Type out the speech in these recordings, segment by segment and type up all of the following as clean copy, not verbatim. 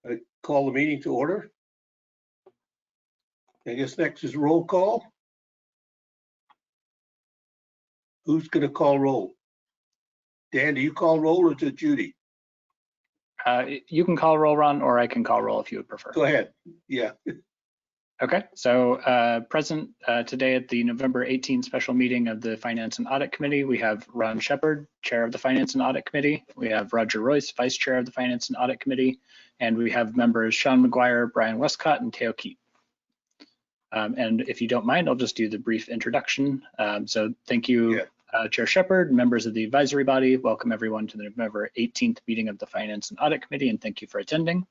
I call the meeting to order. I guess next is roll call. Who's going to call roll? Dan, do you call roll or is it Judy? You can call roll, Ron, or I can call roll if you would prefer. Go ahead. Yeah. Okay, so present today at the November 18 special meeting of the Finance and Audit Committee, we have Ron Shepard, Chair of the Finance and Audit Committee. We have Roger Royce, Vice Chair of the Finance and Audit Committee. And we have members Sean McGuire, Brian Westcott, and Teo Keat. And if you don't mind, I'll just do the brief introduction. So thank you, Chair Shepard, members of the advisory body. Welcome everyone to the November 18th meeting of the Finance and Audit Committee, and thank you for attending.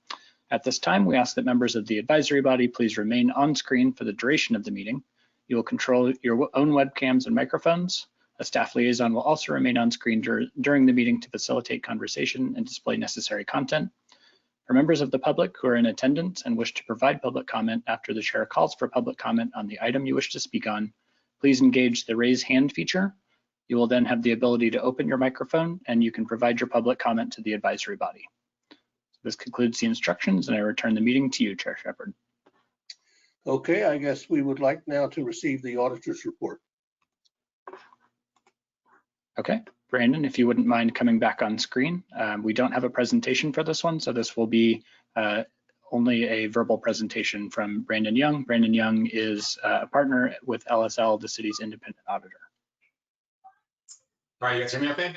At this time, we ask that members of the advisory body please remain on screen for the duration of the meeting. You will control your own webcams and microphones. A staff liaison will also remain on screen during the meeting to facilitate conversation and display necessary content. For members of the public who are in attendance and wish to provide public comment after the chair calls for public comment on the item you wish to speak on, please engage the raise hand feature. You will then have the ability to open your microphone and you can provide your public comment to the advisory body. This concludes the instructions, and I return the meeting to you, Chair Shepard. Okay, I guess we would like now to receive the auditor's report. Okay, Brandon, if you wouldn't mind coming back on screen. We don't have a presentation for this one, so this will be only a verbal presentation from Brandon Young. Brandon Young is a partner with LSL, the city's independent auditor. All right, you guys hear me okay?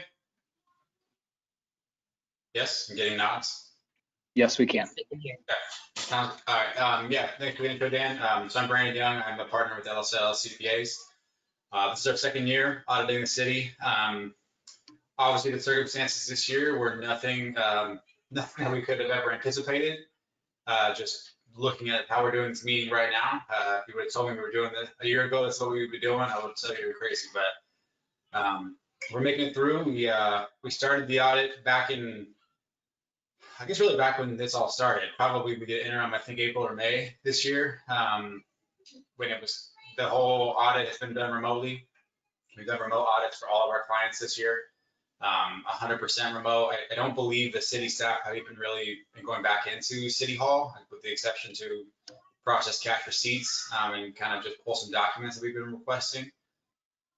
Yes, I'm getting nods. Yes, we can. Okay. All right. Yeah, thanks for the intro, Dan. So I'm Brandon Young. I'm a partner with LSL CPAs. This is our second year auditing the city. Obviously, the circumstances this year were nothing that we could have ever anticipated. Just looking at how we're doing this meeting right now, if you would have told me we were doing this a year ago, that's what we would be doing, I would tell you you're crazy. But we're making it through. We started the audit back in, I guess really back when this all started. Probably we did interim, I think April or May this year, when it was, the whole audit has been done remotely. We've done remote audits for all of our clients this year, 100% remote. I don't believe the city staff have even really been going back into City Hall, with the exception to process cash receipts and kind of just pull some documents that we've been requesting.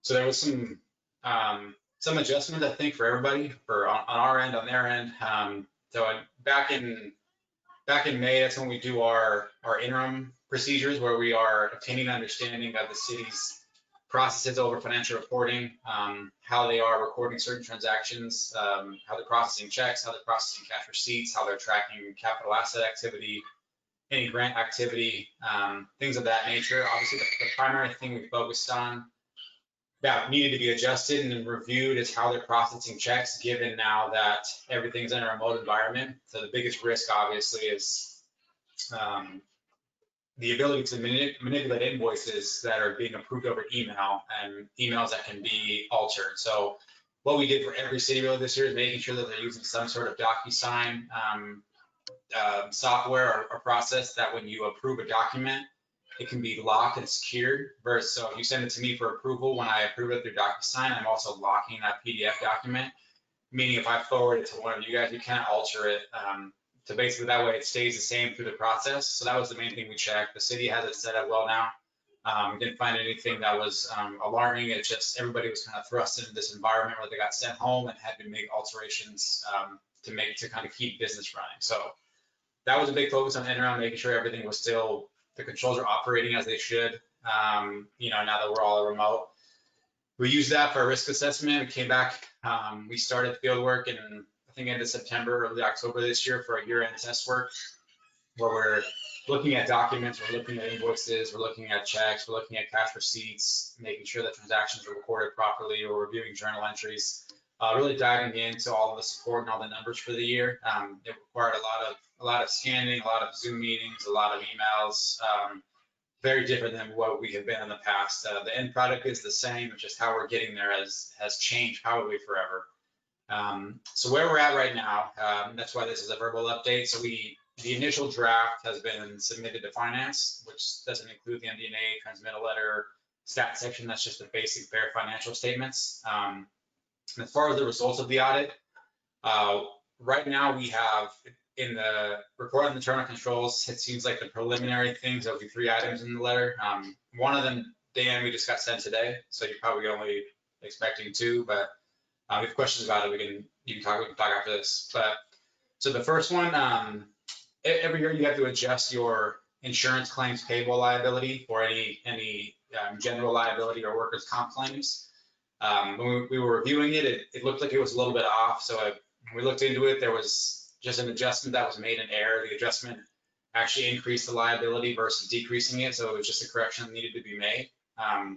So there was some adjustment, I think, for everybody, on our end, on their end. So back in May, that's when we do our interim procedures, where we are obtaining an understanding of the city's processes over financial reporting, how they are recording certain transactions, how they're processing checks, how they're processing cash receipts, how they're tracking capital asset activity, any grant activity, things of that nature. Obviously, the primary thing we focused on that needed to be adjusted and reviewed is how they're processing checks, given now that everything's in a remote environment. So the biggest risk, obviously, is the ability to manipulate invoices that are being approved over email and emails that can be altered. So what we did for every city really this year is making sure that they're using some sort of DocuSign software or process that when you approve a document, it can be locked and secured. Versus, so if you send it to me for approval, when I approve it through DocuSign, I'm also locking that PDF document. Meaning if I forward it to one of you guys, you can't alter it. So basically that way it stays the same through the process. So that was the main thing we checked. The city has it set up well now. Didn't find anything that was alarming. It's just everybody was kind of thrust into this environment where they got sent home and had to make alterations to kind of keep business running. So that was a big focus on interim, making sure everything was still, the controls are operating as they should, now that we're all remote. We used that for a risk assessment. We came back, we started field work in, I think, end of September, early October this year for a year-end test work, where we're looking at documents, we're looking at invoices, we're looking at checks, we're looking at cash receipts, making sure that transactions are recorded properly, or reviewing journal entries, really diving into all of the support and all the numbers for the year. It required a lot of scanning, a lot of Zoom meetings, a lot of emails, very different than what we have been in the past. The end product is the same, it's just how we're getting there has changed probably forever. So where we're at right now, that's why this is a verbal update. So the initial draft has been submitted to finance, which doesn't include the MD&A, transmittal letter, stat section. That's just the basic bare financial statements. As far as the results of the audit, right now we have, in the report on the internal controls, it seems like the preliminary things, there'll be 3 items in the letter. One of them, Dan, we just got sent today, so you're probably only expecting 2, but if you have questions about it, we can talk after this. But so the first one, every year you have to adjust your insurance claims payable liability for any general liability or workers' comp claims. When we were reviewing it, it looked like it was a little bit off. So when we looked into it, there was just an adjustment that was made in error. The adjustment actually increased the liability versus decreasing it. So it was just a correction that needed to be made.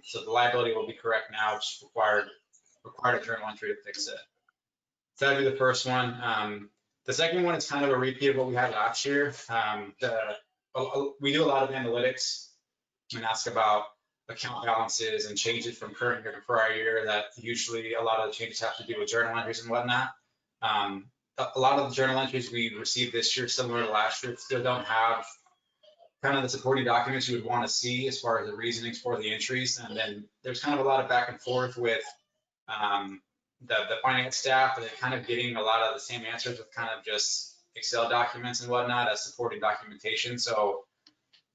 So the liability will be correct now, just required a journal entry to fix it. So that'd be the first one. The second one is kind of a repeat of what we had last year. We do a lot of analytics and ask about account balances and changes from current year to prior year. That usually a lot of the changes have to do with journal entries and whatnot. A lot of the journal entries we received this year, similar to last year, still don't have kind of the supporting documents you would want to see as far as the reasonings for the entries. And then there's kind of a lot of back and forth with the finance staff, and they're kind of getting a lot of the same answers with kind of just Excel documents and whatnot as supporting documentation. So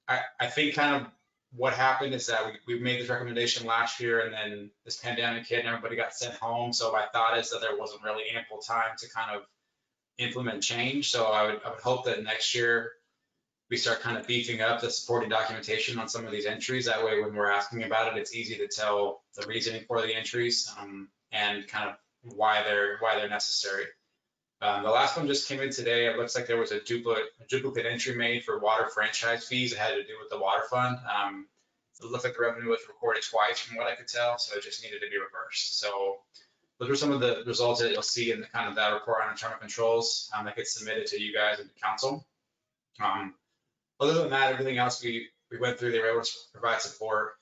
I think kind of what happened is that we made this recommendation last year, and then this pandemic hit and everybody got sent home. So my thought is that there wasn't really ample time to kind of implement change. So I would hope that next year we start kind of beefing up the supporting documentation on some of these entries. That way, when we're asking about it, it's easy to tell the reasoning for the entries and kind of why they're necessary. The last one just came in today. It looks like there was a duplicate entry made for water franchise fees. It had to do with the water fund. It looked like the revenue was recorded twice from what I could tell, so it just needed to be reversed. So those are some of the results that you'll see in the kind of that report on internal controls that gets submitted to you guys and the council. Other than that, everything else we went through, they were able to provide support.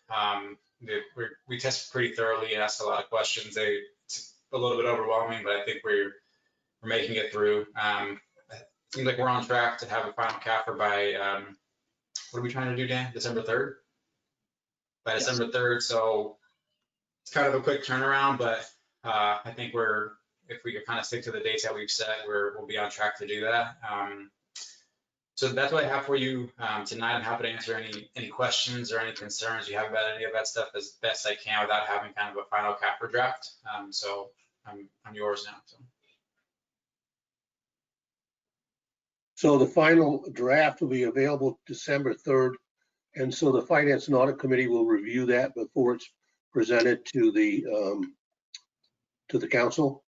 We tested pretty thoroughly and asked a lot of questions. It's a little bit overwhelming, but I think we're making it through. It seems like we're on track to have a final CAFR by, what are we trying to do, Dan? December 3rd? By Yes. December 3rd. So it's kind of a quick turnaround, but I think if we could kind of stick to the dates that we've set, we'll be on track to do that. So that's what I have for you tonight. I'm happy to answer any questions or any concerns you have about any of that stuff as best I can without having kind of a final CAFR draft. So I'm yours now. So the final draft will be available December 3rd. And so the Finance and Audit Committee will review that before it's presented to the council.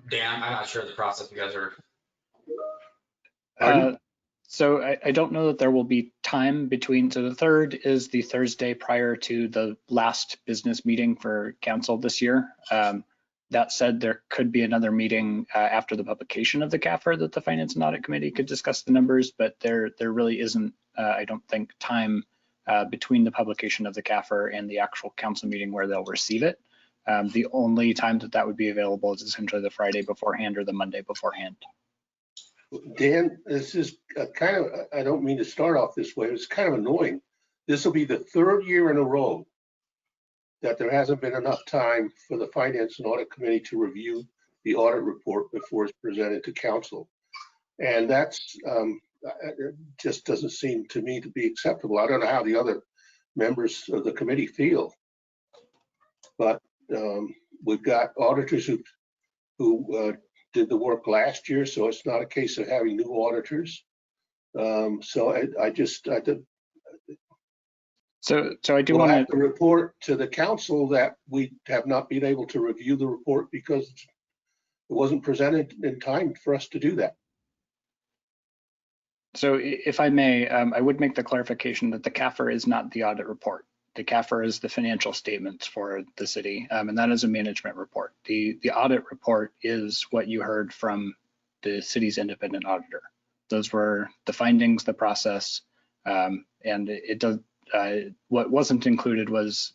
Dan, I'm not sure of the process you guys are. So I don't know that there will be time between, so the 3rd is the Thursday prior to the last business meeting for council this year. That said, there could be another meeting after the publication of the CAFR that the Finance and Audit Committee could discuss the numbers, but there really isn't, I don't think, time between the publication of the CAFR and the actual council meeting where they'll receive it. The only time that would be available is essentially the Friday beforehand or the Monday beforehand. Dan, this is kind of, I don't mean to start off this way, it's kind of annoying. This will be the 3rd year in a row that there hasn't been enough time for the Finance and Audit Committee to review the audit report before it's presented to council. And that's it just doesn't seem to me to be acceptable. I don't know how the other members of the committee feel, but we've got auditors who did the work last year, so it's not a case of having new auditors. So I do want to report to the council that we have not been able to review the report because it wasn't presented in time for us to do that. So if I may, I would make the clarification that the CAFR is not the audit report. The CAFR is the financial statements for the city, and that is a management report. The audit report is what you heard from the city's independent auditor. Those were the findings, the process, and it does. What wasn't included was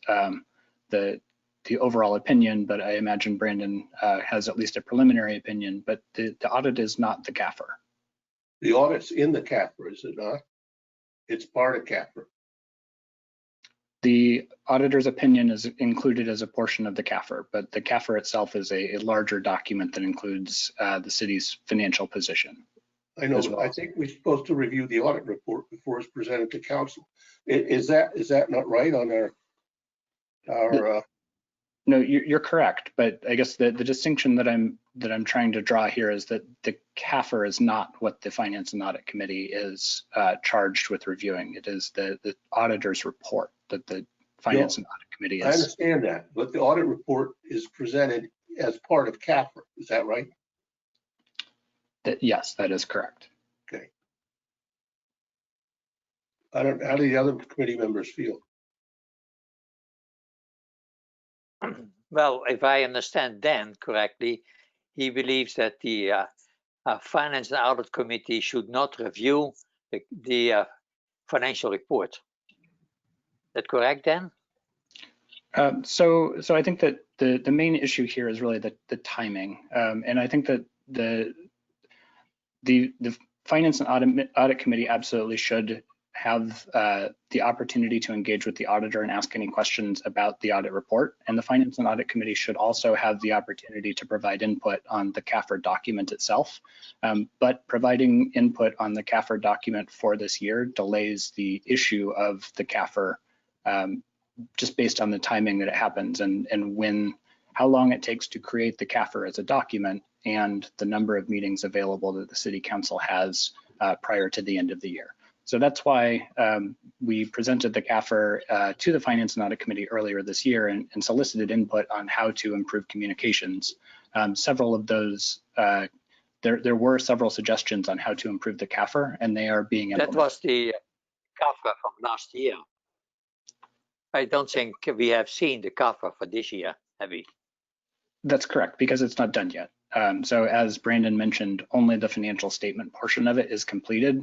the overall opinion, but I imagine Brandon has at least a preliminary opinion, but the audit is not the CAFR. The audit's in the CAFR, is it not? It's part of CAFR. The auditor's opinion is included as a portion of the CAFR, but the CAFR itself is a larger document that includes the city's financial position. I know, as well. I think we're supposed to review the audit report before it's presented to council. Is that not right on our No, you're correct, but I guess the distinction that I'm trying to draw here is that the CAFR is not what the Finance and Audit Committee is charged with reviewing. It is the auditor's report that the Finance and Audit Committee is. I understand that, but the audit report is presented as part of CAFR. Is that right? Yes, that is correct. Okay. How do the other committee members feel? Well, if I understand Dan correctly, he believes that the Finance and Audit Committee should not review the financial report. Is that correct, Dan? So I think that the main issue here is really the timing, and I think that the Finance and Audit Committee absolutely should have the opportunity to engage with the auditor and ask any questions about the audit report. And the Finance and Audit Committee should also have the opportunity to provide input on the CAFR document itself. But providing input on the CAFR document for this year delays the issue of the CAFR just based on the timing that it happens and how long it takes to create the CAFR as a document and the number of meetings available that the City Council has prior to the end of the year. So that's why we presented the CAFR to the Finance and Audit Committee earlier this year and solicited input on how to improve communications. Several of those, there were several suggestions on how to improve the CAFR, and they are being implemented. That was the CAFR from last year. I don't think we have seen the CAFR for this year, have we? That's correct, because it's not done yet. So as Brandon mentioned, only the financial statement portion of it is completed.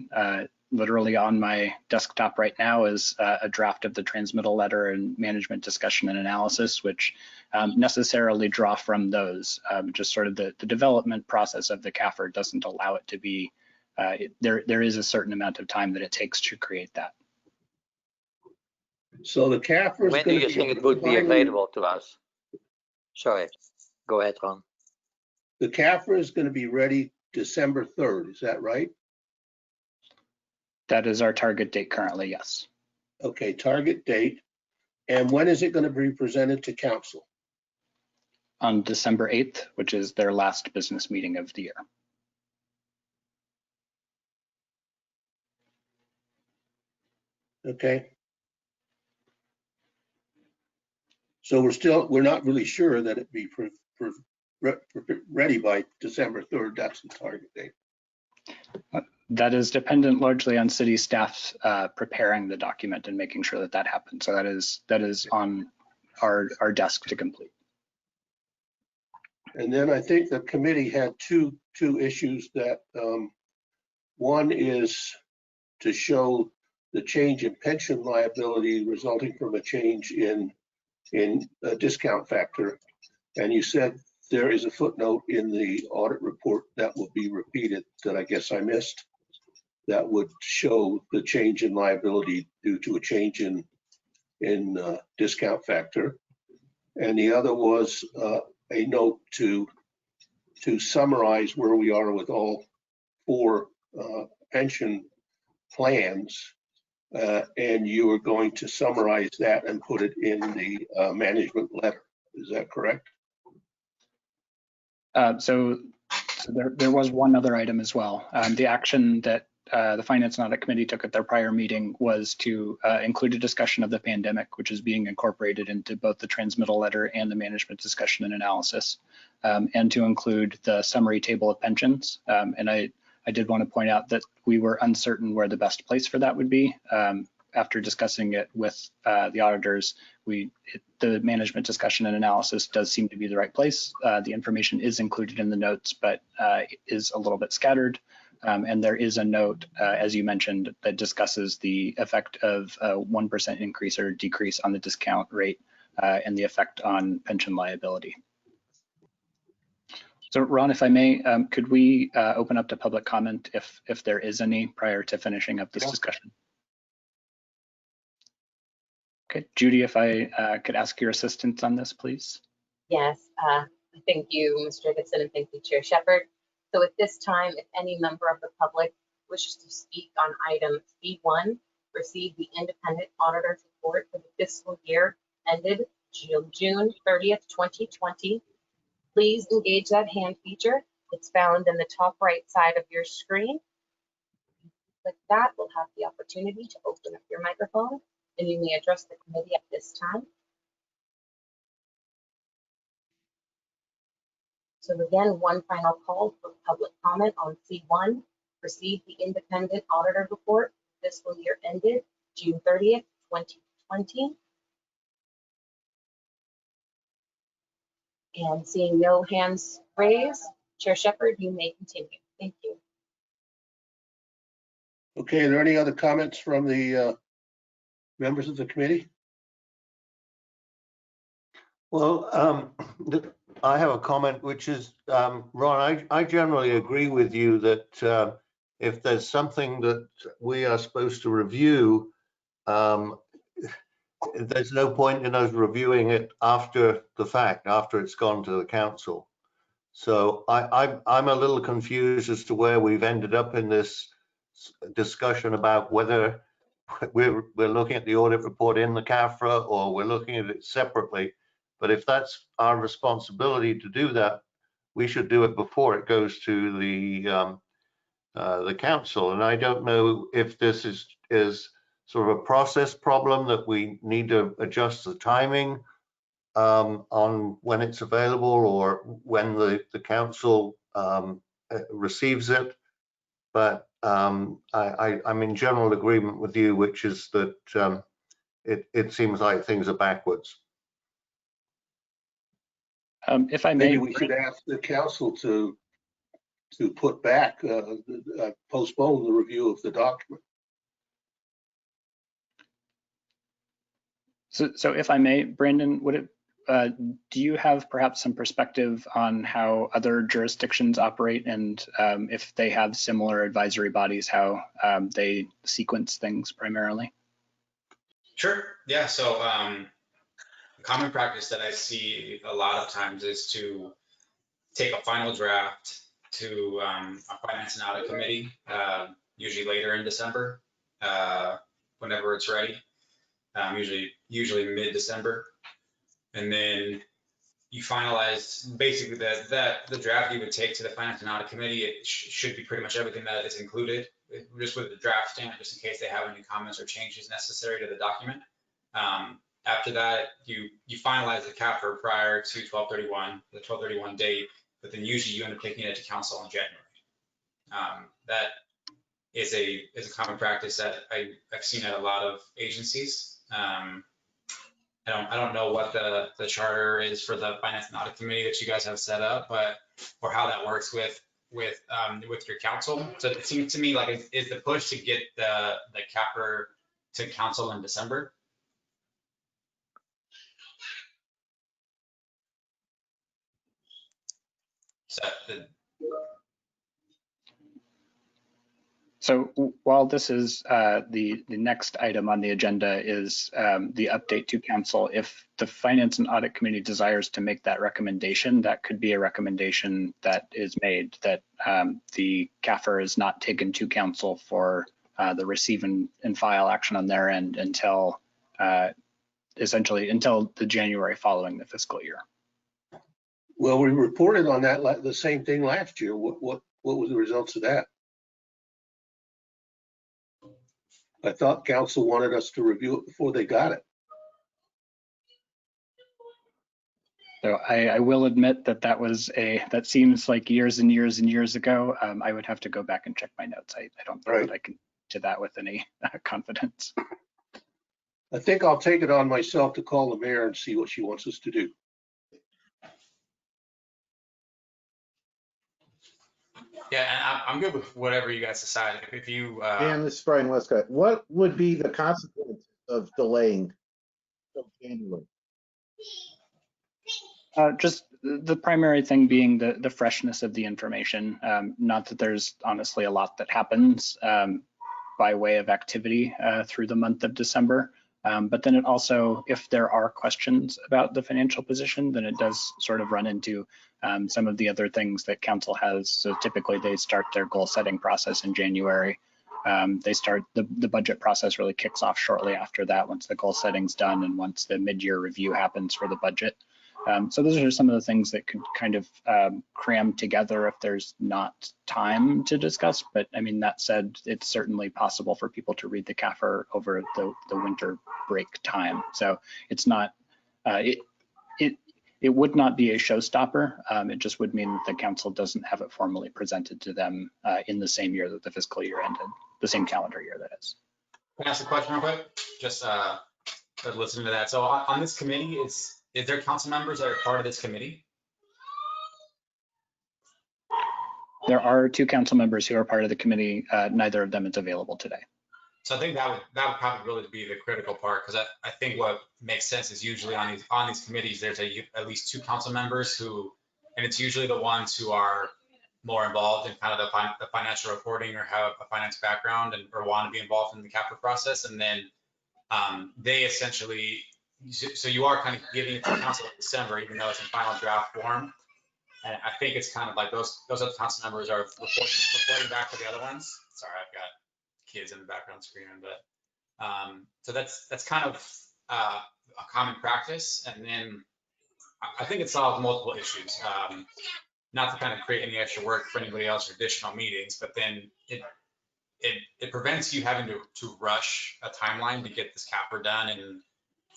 Literally on my desktop right now is a draft of the transmittal letter and management discussion and analysis, which necessarily draw from those. Just sort of the development process of the CAFR doesn't allow it to be, there is a certain amount of time that it takes to create that. So the CAFR is When do you think it would be available to us? Sorry, go ahead, Ron. The CAFR is going to be ready December 3rd, is that right? That is our target date currently, yes. Okay, target date. And when is it going to be presented to council? On December 8th, which is their last business meeting of the year. Okay. So we're not really sure that it'd be ready by December 3rd. That's the target date. That is dependent largely on city staff preparing the document and making sure that happens. So that is on our desk to complete. And then I think the committee had two issues that one is to show the change in pension liability resulting from a change in a discount factor. And you said there is a footnote in the audit report that will be repeated that I guess I missed. That would show the change in liability due to a change in discount factor. And the other was a note to summarize where we are with all four pension plans. And you are going to summarize that and put it in the management letter. Is that correct? So there was one other item as well. The action that the Finance and Audit Committee took at their prior meeting was to include a discussion of the pandemic, which is being incorporated into both the transmittal letter and the management discussion and analysis, and to include the summary table of pensions. And I did want to point out that we were uncertain where the best place for that would be. After discussing it with the auditors, the management discussion and analysis does seem to be the right place. The information is included in the notes, but is a little bit scattered. And there is a note, as you mentioned, that discusses the effect of a 1% increase or decrease on the discount rate and the effect on pension liability. So Ron, if I may, could we open up to public comment if there is any prior to finishing up this discussion? Okay, Judy, if I could ask your assistance on this, please. Yes, thank you, Mr. Dixon, and thank you, Chair Shepard. So at this time, if any member of the public wishes to speak on item C1, receive the independent auditor's report for the fiscal year ended June 30th, 2020, please engage that hand feature. It's found in the top right side of your screen. Click that, we'll have the opportunity to open up your microphone and you may address the committee at this time. So again, one final call for public comment on C1. Receive the independent auditor report, fiscal year ended June 30th, 2020. And seeing no hands raised, Chair Shepard, you may continue. Thank you. Okay, are there any other comments from the members of the committee? Well, I have a comment, which is, Ron, I generally agree with you that if there's something that we are supposed to review, there's no point in us reviewing it after the fact, after it's gone to the council. So I'm a little confused as to where we've ended up in this discussion about whether we're looking at the audit report in the CAFRA or we're looking at it separately. But if that's our responsibility to do that, we should do it before it goes to the council. And I don't know if this is sort of a process problem that we need to adjust the timing on when it's available or when the council receives it. But I'm in general agreement with you, which is that it seems like things are backwards. If I may, Maybe we should ask the council to put back, postpone the review of the document. So if I may, Brandon, would it, do you have perhaps some perspective on how other jurisdictions operate and if they have similar advisory bodies, how they sequence things primarily? Sure. Yeah. So a common practice that I see a lot of times is to take a final draft to a finance and audit committee, usually later in December, whenever it's ready, usually mid-December. And then you finalize basically the draft you would take to the finance and audit committee. It should be pretty much everything that is included, just with the draft stamp, just in case they have any comments or changes necessary to the document. After that, you finalize the CAFR prior to the 12/31 date, but then usually you end up taking it to council in January. That is a common practice that I've seen at a lot of agencies. I don't know what the charter is for the finance and audit committee that you guys have set up, but or how that works with your council. So it seems to me like is the push to get the CAFR to council in December. So while this is the next item on the agenda is the update to council, if the Finance and Audit Committee desires to make that recommendation, that could be a recommendation that is made that the CAFR is not taken to council for the receive and file action on their end until essentially until the January following the fiscal year. Well, we reported on that the same thing last year. What were the results of that? I thought council wanted us to review it before they got it. So I will admit that seems like years and years and years ago. I would have to go back and check my notes. I don't know that I can do that with any confidence. I think I'll take it on myself to call the mayor and see what she wants us to do. Yeah, and I'm good with whatever you guys decide. If you Dan, this is Brian Westcott. What would be the consequence of delaying till January? Just the primary thing being the freshness of the information. Not that there's honestly a lot that happens by way of activity through the month of December, But then it also, if there are questions about the financial position, then it does sort of run into some of the other things that council has. So typically they start their goal setting process in January. They start the budget process really kicks off shortly after that, once the goal setting's done and once the mid-year review happens for the budget. So those are some of the things that could kind of cram together if there's not time to discuss. But I mean, that said, it's certainly possible for people to read the CAFR over the winter break time. So it's not, it would not be a showstopper. It just would mean that the council doesn't have it formally presented to them in the same year that the fiscal year ended, the same calendar year, that is. Can I ask a question real quick? Just listening to that. So on this committee, is there council members that are part of this committee? There are 2 council members who are part of the committee. Neither of them is available today. So I think that would probably really be the critical part, because I think what makes sense is usually on these committees, there's at least 2 council members who, and it's usually the ones who are more involved in kind of the financial reporting or have a finance background or want to be involved in the capital process. And then they essentially, so you are kind of giving it to council in December, even though it's in final draft form. And I think it's kind of like those other council members are reporting back to the other ones. Sorry, I've got kids in the background screaming, but so that's kind of a common practice. And then I think it solves multiple issues. Not to kind of create any extra work for anybody else or additional meetings, but then it prevents you having to rush a timeline to get this CAFR done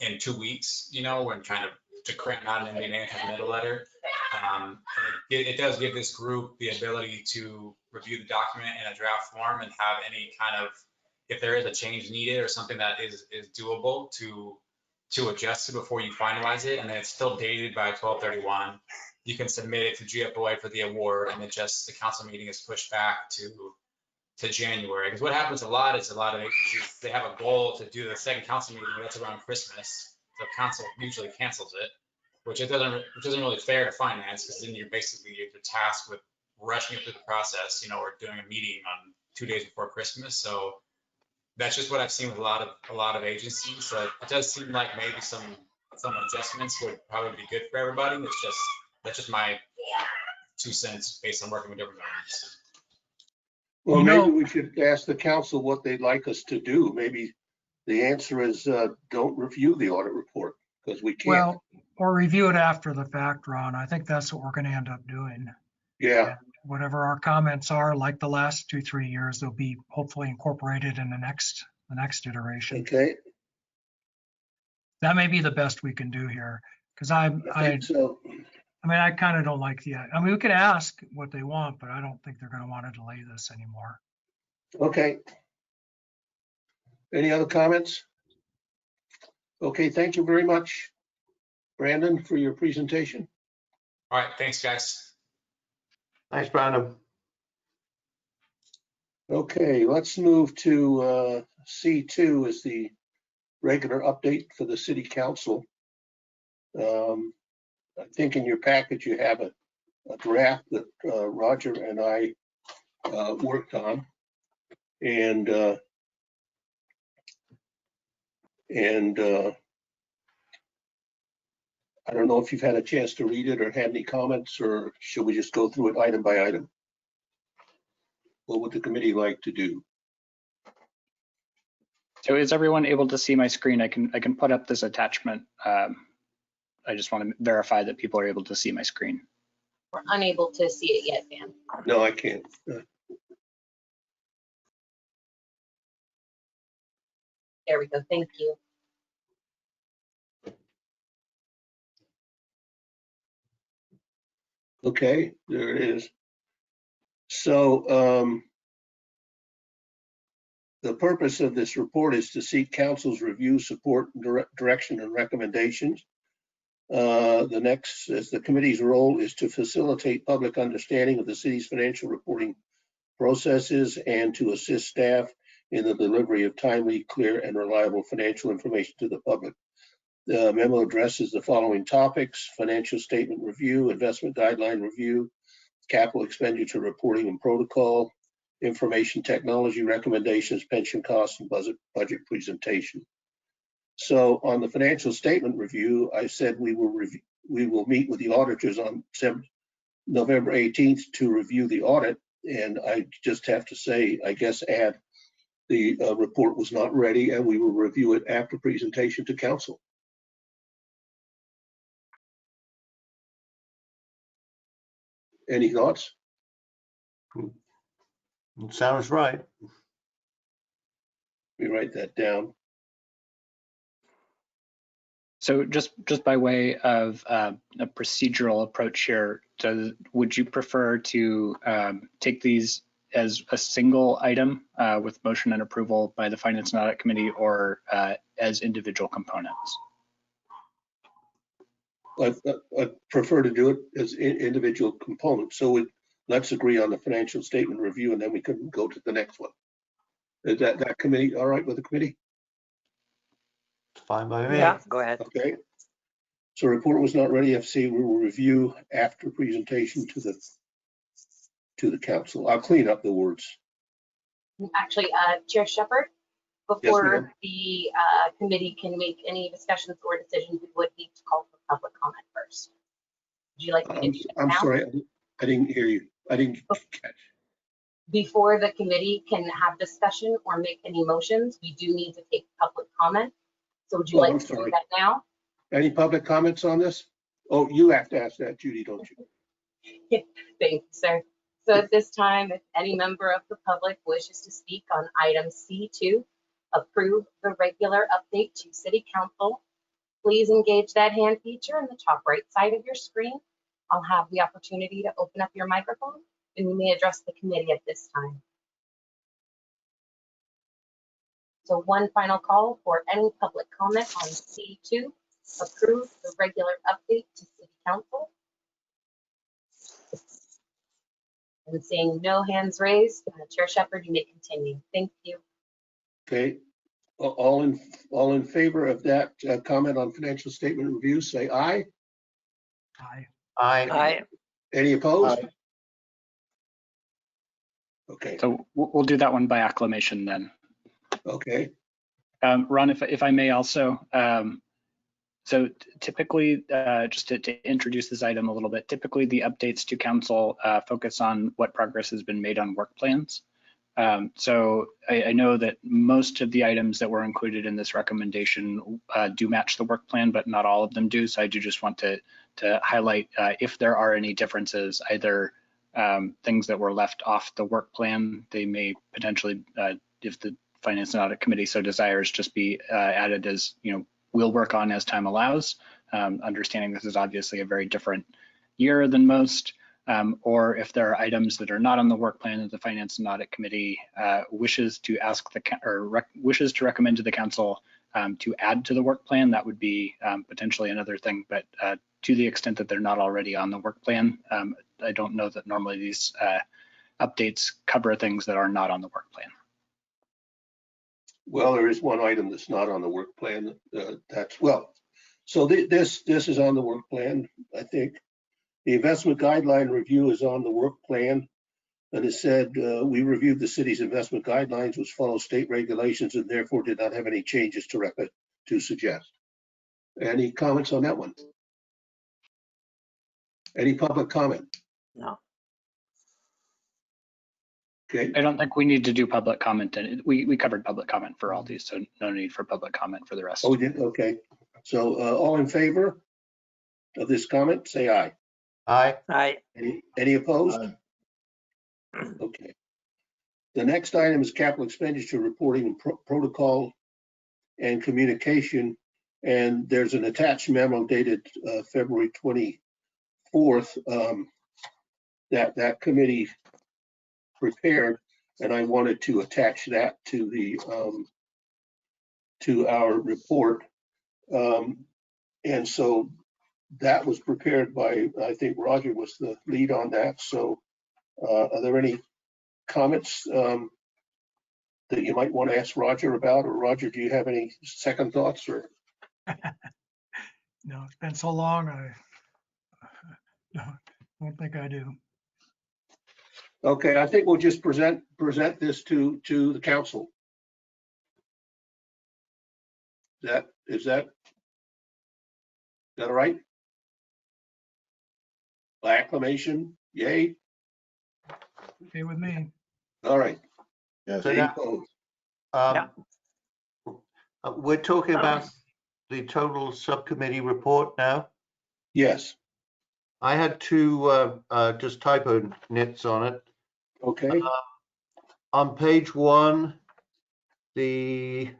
in 2 weeks, you know, when trying to cram out an MD&A and middle letter. It does give this group the ability to review the document in a draft form and have any kind of, if there is a change needed or something that is doable to adjust to before you finalize it, and then it's still dated by 12/31. You can submit it to GFOA for the award, and it just, the council meeting is pushed back to January. Because what happens a lot is a lot of agencies, they have a goal to do the second council meeting, that's around Christmas. So council usually cancels it, which isn't really fair to finance, because then you're tasked with rushing it through the process, you know, or doing a meeting on 2 days before Christmas. So that's just what I've seen with a lot of agencies. So it does seem like maybe some adjustments would probably be good for everybody. That's just my 2 cents based on working with different members. Well, maybe we should ask the council what they'd like us to do. Maybe the answer is don't review the audit report, because we can't. Well, or review it after the fact, Ron. I think that's what we're going to end up doing. Yeah. And whatever our comments are, like the last 2-3 years, they'll be hopefully incorporated in the next iteration. Okay. That may be the best we can do here, because I think so. mean, I kind of don't like I mean, we could ask what they want, but I don't think they're going to want to delay this anymore. Okay. Any other comments? Okay, thank you very much, Brandon, for your presentation. All right, thanks, guys. Thanks, Brandon. Okay, let's move to C2 is the regular update for the city council. I think in your package you have a draft that Roger and I worked on, and I don't know if you've had a chance to read it or had any comments, or should we just go through it item by item? What would the committee like to do? So is everyone able to see my screen? I can put up this attachment. I just want to verify that people are able to see my screen. We're unable to see it yet, Dan. No, I can't. There we go. Thank you. Okay, there it is. So the purpose of this report is to seek council's review, support, direction, and recommendations. The next is the committee's role is to facilitate public understanding of the city's financial reporting processes and to assist staff in the delivery of timely, clear, and reliable financial information to the public. The memo addresses the following topics: financial statement review, investment guideline review, capital expenditure reporting and protocol, information technology recommendations, pension costs, and budget presentation. So on the financial statement review, I said we will meet with the auditors on November 18th to review the audit. And I just have to say, I guess, add the report was not ready and we will review it after presentation to council. Any thoughts? Sounds right. Let me write that down. So just by way of a procedural approach here, would you prefer to take these as a single item with motion and approval by the Finance and Audit Committee, or as individual components? I prefer to do it as individual components. So let's agree on the financial statement review and then we can go to the next one. Is that committee all right with the committee? Fine by me. Yeah, go ahead. Okay. So report was not ready. FC we will review after presentation to the council. I'll clean up the words. Actually, Chair Shepherd, Yes, before ma'am. the committee can make any discussions or decisions, we would need to call for public comment first. Would you like me to do that I'm now? sorry, I didn't hear you. I didn't catch. Before the committee can have discussion or make any motions, we do need to take public comment. So would you Oh, like I'm to do sorry. that now? Any public comments on this? Oh, you have to ask that, Judy, don't you? Thank you, sir. So at this time, if any member of the public wishes to speak on item C2, approve the regular update to City Council, please engage that hand feature in the top right side of your screen. I'll have the opportunity to open up your microphone and you may address the committee at this time. So one final call for any public comment on C2, approve the regular update to City Council. And seeing no hands raised, Chair Shepherd, you may continue. Thank you. Okay. All in favor of that comment on financial statement review, say aye. Aye. Aye. Any opposed? Aye. Okay, So we'll do that one by acclamation then. okay. Ron, if I may also, so typically, just to introduce this item a little bit, typically the updates to council focus on what progress has been made on work plans. So I know that most of the items that were included in this recommendation do match the work plan, but not all of them do. So I do just want to highlight if there are any differences, either things that were left off the work plan, they may potentially, if the Finance and Audit Committee so desires, just be added as, we'll work on as time allows, understanding this is obviously a very different year than most. Or if there are items that are not on the work plan that the Finance and Audit Committee wishes to recommend to the council to add to the work plan, that would be potentially another thing. But to the extent that they're not already on the work plan, I don't know that normally these updates cover things that are not on the work plan. Well, there is one item that's not on the work plan. So this is on the work plan, I think. The investment guideline review is on the work plan. And it said, we reviewed the city's investment guidelines, which follow state regulations and therefore did not have any changes to suggest. Any comments on that one? Any public comment? No. Okay, I don't think we need to do public comment, and we covered public comment for all these, so no need for public comment for the rest. oh, we did, okay. So all in favor of this comment, say aye. Aye. Aye. Any opposed? Aye. Okay. The next item is capital expenditure reporting and protocol and communication. And there's an attached memo dated February 24th that committee prepared, and I wanted to attach that to the to our report. And so that was prepared by, I think Roger was the lead on that. So are there any comments that you might want to ask Roger about? Or Roger, do you have any second thoughts or? No, it's been so long, I don't think I do. Okay, I think we'll just present this to the council. Is that all right? By acclamation, yay? Okay with me. All right. Yes. Any now- opposed? Yeah. We're talking about the total subcommittee report now. Yes, I had two just typo nits on it. okay, On page 1, the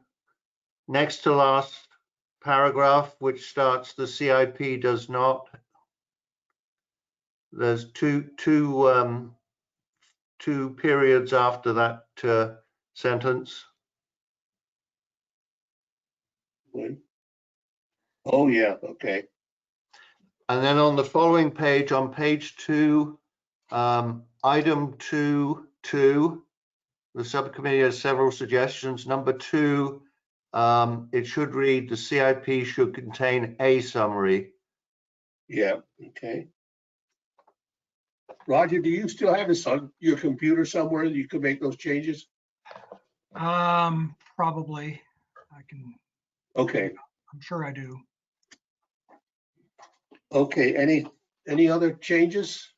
next to last paragraph, which starts the CIP does not. There's two periods after that sentence. When? Oh, yeah, okay, And then on the following page, on page 2, item 2.2, the subcommittee has several suggestions. Number 2, it should read, the CIP should contain a summary. yeah, okay. Roger, do you still have this on your computer somewhere that you could make those changes? Probably. I can, Okay, I'm sure I do. okay, any other changes?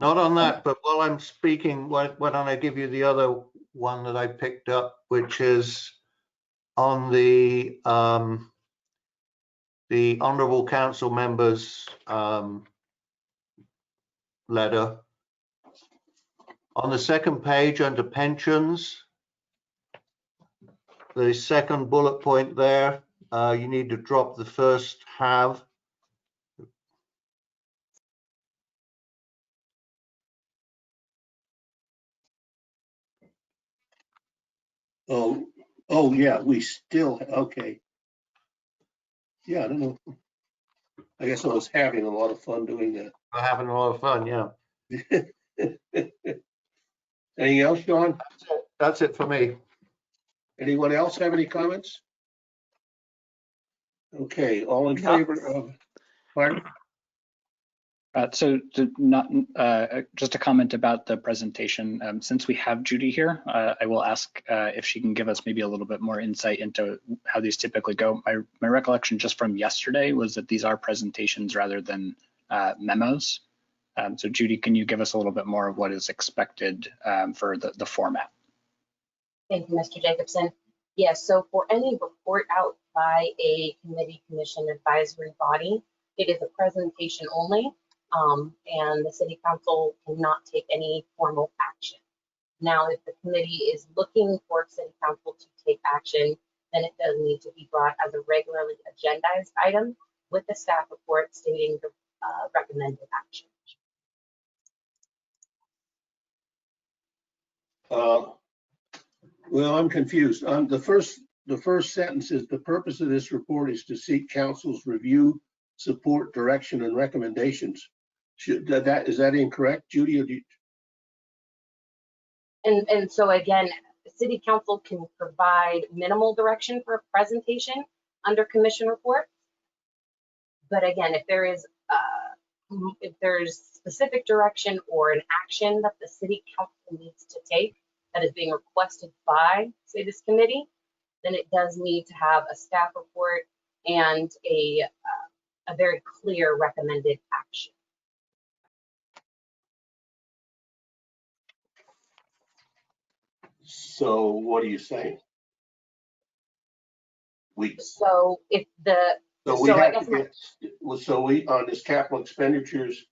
Not on that, but while I'm speaking, why don't I give you the other one that I picked up, which is on the honorable council members letter. On the second page under pensions, the second bullet point there, you need to drop the first have. Oh, yeah, we still, okay. Yeah, I don't know. I guess I was having a lot of fun doing We're having a lot of fun, yeah. that. Anything else, John? That's it for me. Anyone else have any comments? Okay, all in No. favor of, pardon? So just a comment about the presentation. Since we have Judy here, I will ask if she can give us maybe a little bit more insight into how these typically go. My recollection just from yesterday was that these are presentations rather than memos. So Judy, can you give us a little bit more of what is expected for the format? Thank you, Mr. Jacobson. Yes, so for any report out by a committee, commission, advisory body, it is a presentation only, and the city council cannot take any formal action. Now, if the committee is looking for city council to take action, then it does need to be brought as a regularly agendized item with the staff report stating the recommended action. Well, I'm confused. The first sentence is the purpose of this report is to seek council's review, support, direction, and recommendations. Is that incorrect, Judy? Or do you, And so again, the city council can provide minimal direction for a presentation under commission report. But again, if there's specific direction or an action that the city council needs to take that is being requested by, say, this committee, then it does need to have a staff report and a very clear recommended action. so what are you saying? So if the, So we so I have guess to get, so we, on this capital expenditures,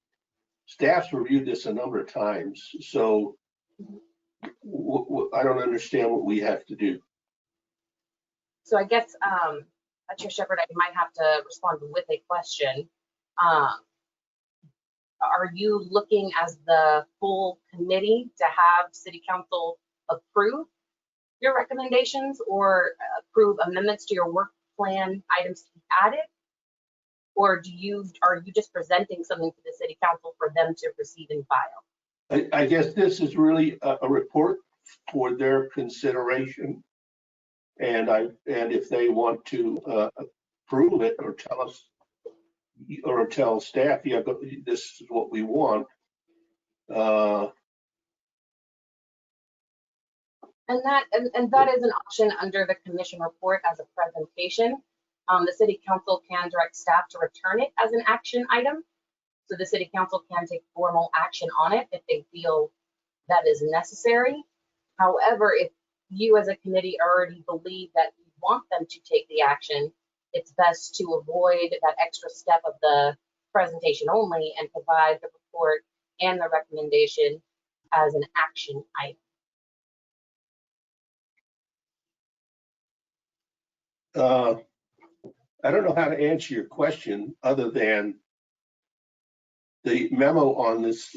staff's reviewed this a number of times, so I don't understand what we have to do. So I guess, Chair Shepherd, I might have to respond with a question. Are you looking as the full committee to have city council approve your recommendations or approve amendments to your work plan items to be added? Or are you just presenting something to the city council for them to receive and file? I guess this is really a report for their consideration. And if they want to approve it or tell us, or tell staff, yeah, but this is what we want. And that is an option under the commission report as a presentation. The city council can direct staff to return it as an action item. So the city council can take formal action on it if they feel that is necessary. However, if you as a committee already believe that you want them to take the action, it's best to avoid that extra step of the presentation only and provide the report and the recommendation as an action item. I don't know how to answer your question other than the memo on this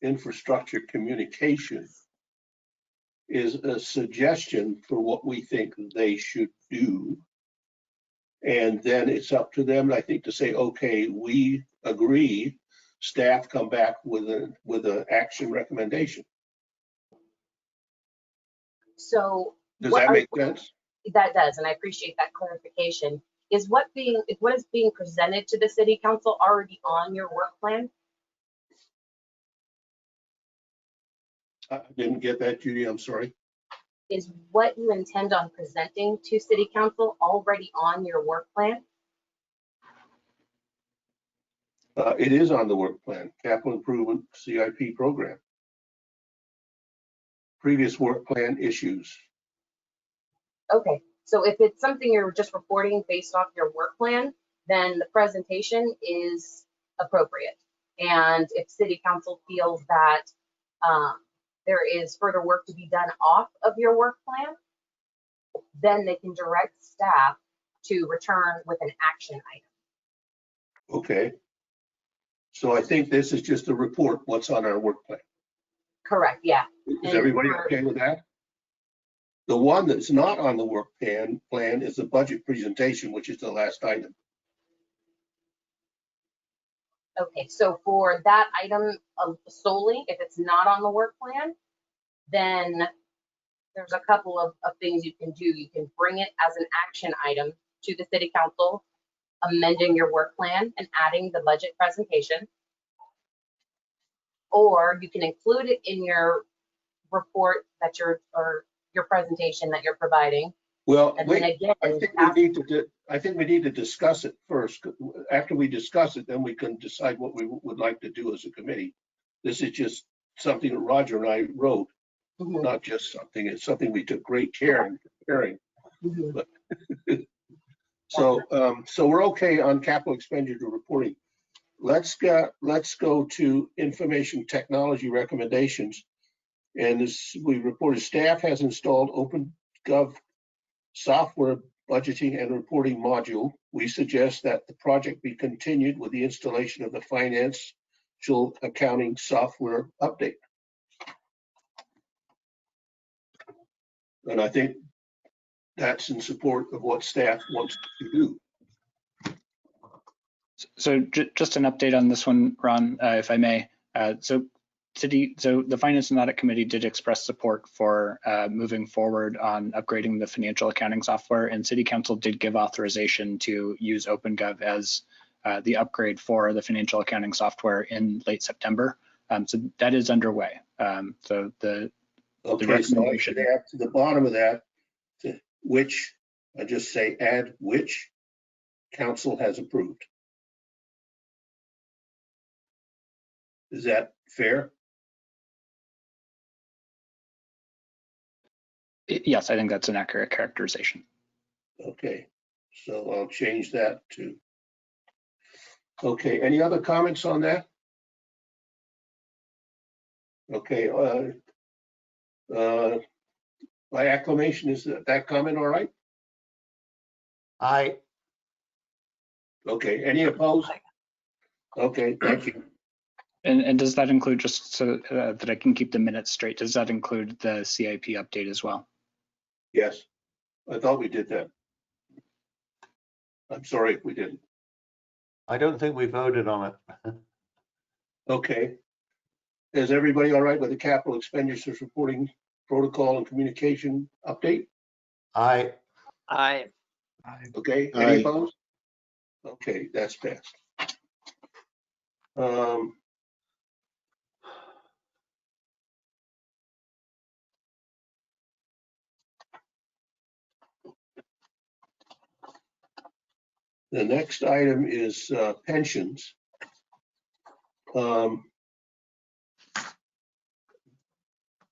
infrastructure communication is a suggestion for what we think they should do. And then it's up to them, I think, to say, okay, we agree, staff come back with an action recommendation. So Does that make sense? That does, and I appreciate that clarification. Is what is being presented to the city council already on your work plan? I didn't get that, Judy, I'm sorry. Is what you intend on presenting to city council already on your work plan? It is on the work plan, capital improvement CIP program. Previous work plan issues. Okay, so if it's something you're just reporting based off your work plan, then the presentation is appropriate. And if city council feels that there is further work to be done off of your work plan, then they can direct staff to return with an action item. Okay. So I think this is just a report, what's on our work plan. Correct, yeah. Is everybody okay with that? The one that's not on the work plan is the budget presentation, which is the last item. Okay, so for that item solely, if it's not on the work plan, then there's a couple of things you can do. You can bring it as an action item to the city council, amending your work plan and adding the budget presentation. Or you can include it in your report that or your presentation that you're providing. Well, And wait, then again, I think we need to discuss it first. After we discuss it, then we can decide what we would like to do as a committee. This is just something that Roger and I wrote, not just something. It's something we took great care in preparing. But so we're okay on capital expenditure reporting. Let's go to information technology recommendations. And as we reported, staff has installed OpenGov software budgeting and reporting module. We suggest that the project be continued with the installation of the financial accounting software update. And I think that's in support of what staff wants to do. So just an update on this one, Ron, if I may. So the Finance and Audit Committee did express support for moving forward on upgrading the financial accounting software, and City Council did give authorization to use OpenGov as the upgrade for the financial accounting software in late September. So that is underway. So the So I should add to the bottom of that, which I just say add which council has approved. Is that fair? Yes, I think that's an accurate characterization. Okay, so I'll change that to. Okay, any other comments on that? Okay, by acclamation, is that comment all right? Aye. Okay, any opposed? Okay, thank you. And does that include, just so that I can keep the minutes straight, does that include the CIP update as well? Yes, I thought we did that. I'm sorry if we didn't. I don't think we voted on it. Okay. Is everybody all right with the capital expenditures reporting protocol and communication update? Aye. Aye. Okay, Aye. any opposed? Okay, that's passed. The next item is pensions.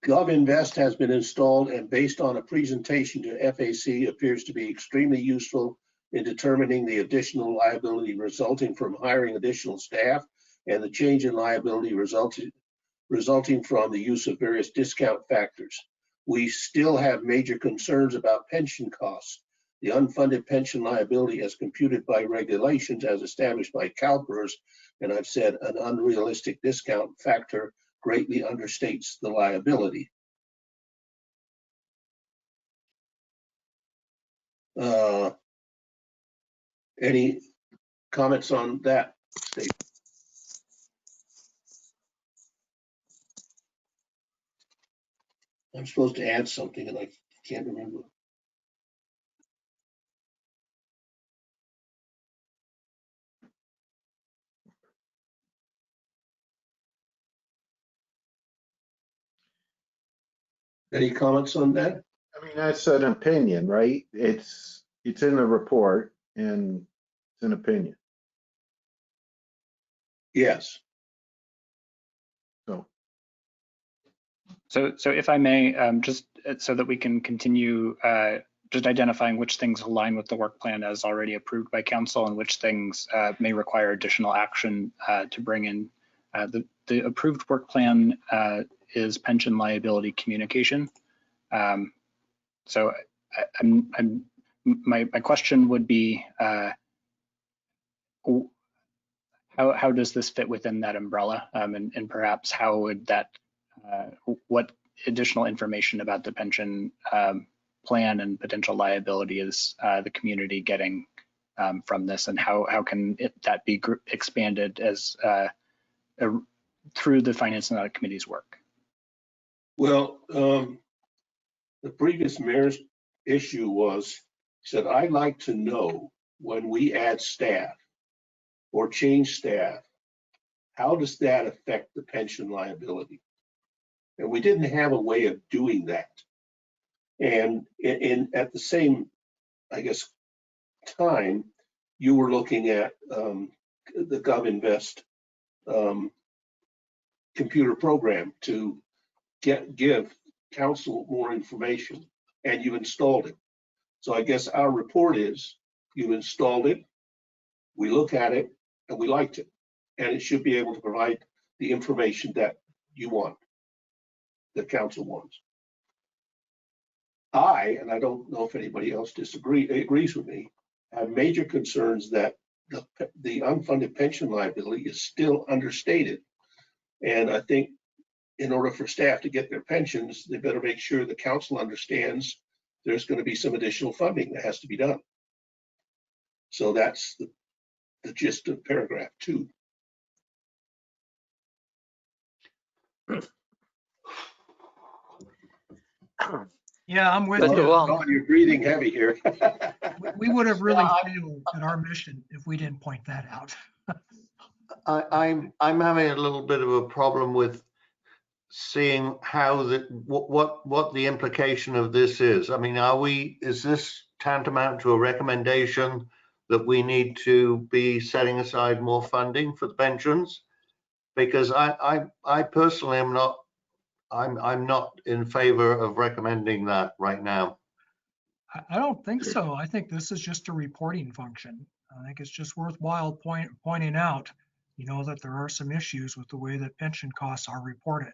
GovInvest has been installed and based on a presentation to FAC appears to be extremely useful in determining the additional liability resulting from hiring additional staff and the change in liability resulting from the use of various discount factors. We still have major concerns about pension costs. The unfunded pension liability as computed by regulations as established by CalPERS, and I've said an unrealistic discount factor greatly understates the liability. Any comments on that statement? I'm supposed to add something and I can't remember. Any comments on that? I mean, that's an opinion, right? It's in the report and it's an opinion. Yes. So, So if I may, just so that we can continue just identifying which things align with the work plan as already approved by council and which things may require additional action to bring in. The approved work plan is pension liability communication. So my question would be, how does this fit within that umbrella? And perhaps how would that, what additional information about the pension plan and potential liability is the community getting from this, and how can that be expanded as through the Finance and Audit Committee's work? Well, the previous mayor's issue was, said, I'd like to know when we add staff or change staff, how does that affect the pension liability? And we didn't have a way of doing that. And at the same, I guess, time, you were looking at the GovInvest computer program to give council more information, and you installed it. So I guess our report is you installed it, we look at it, and we liked it. And it should be able to provide the information that you want, the council wants. And I don't know if anybody else agrees with me, have major concerns that the unfunded pension liability is still understated. And I think in order for staff to get their pensions, they better make sure the council understands there's going to be some additional funding that has to be done. So that's the gist of paragraph 2. Yeah, I'm with But you. Ron, You're breathing heavy here. We would have really Yeah, failed at our mission if we didn't point that out. I'm having a little bit of a problem with seeing how what the implication of this is. I mean, is this tantamount to a recommendation that we need to be setting aside more funding for the pensions? Because I personally am not, I'm not in favor of recommending that right now. I don't think so. I think this is just a reporting function. I think it's just worthwhile pointing out, that there are some issues with the way that pension costs are reported.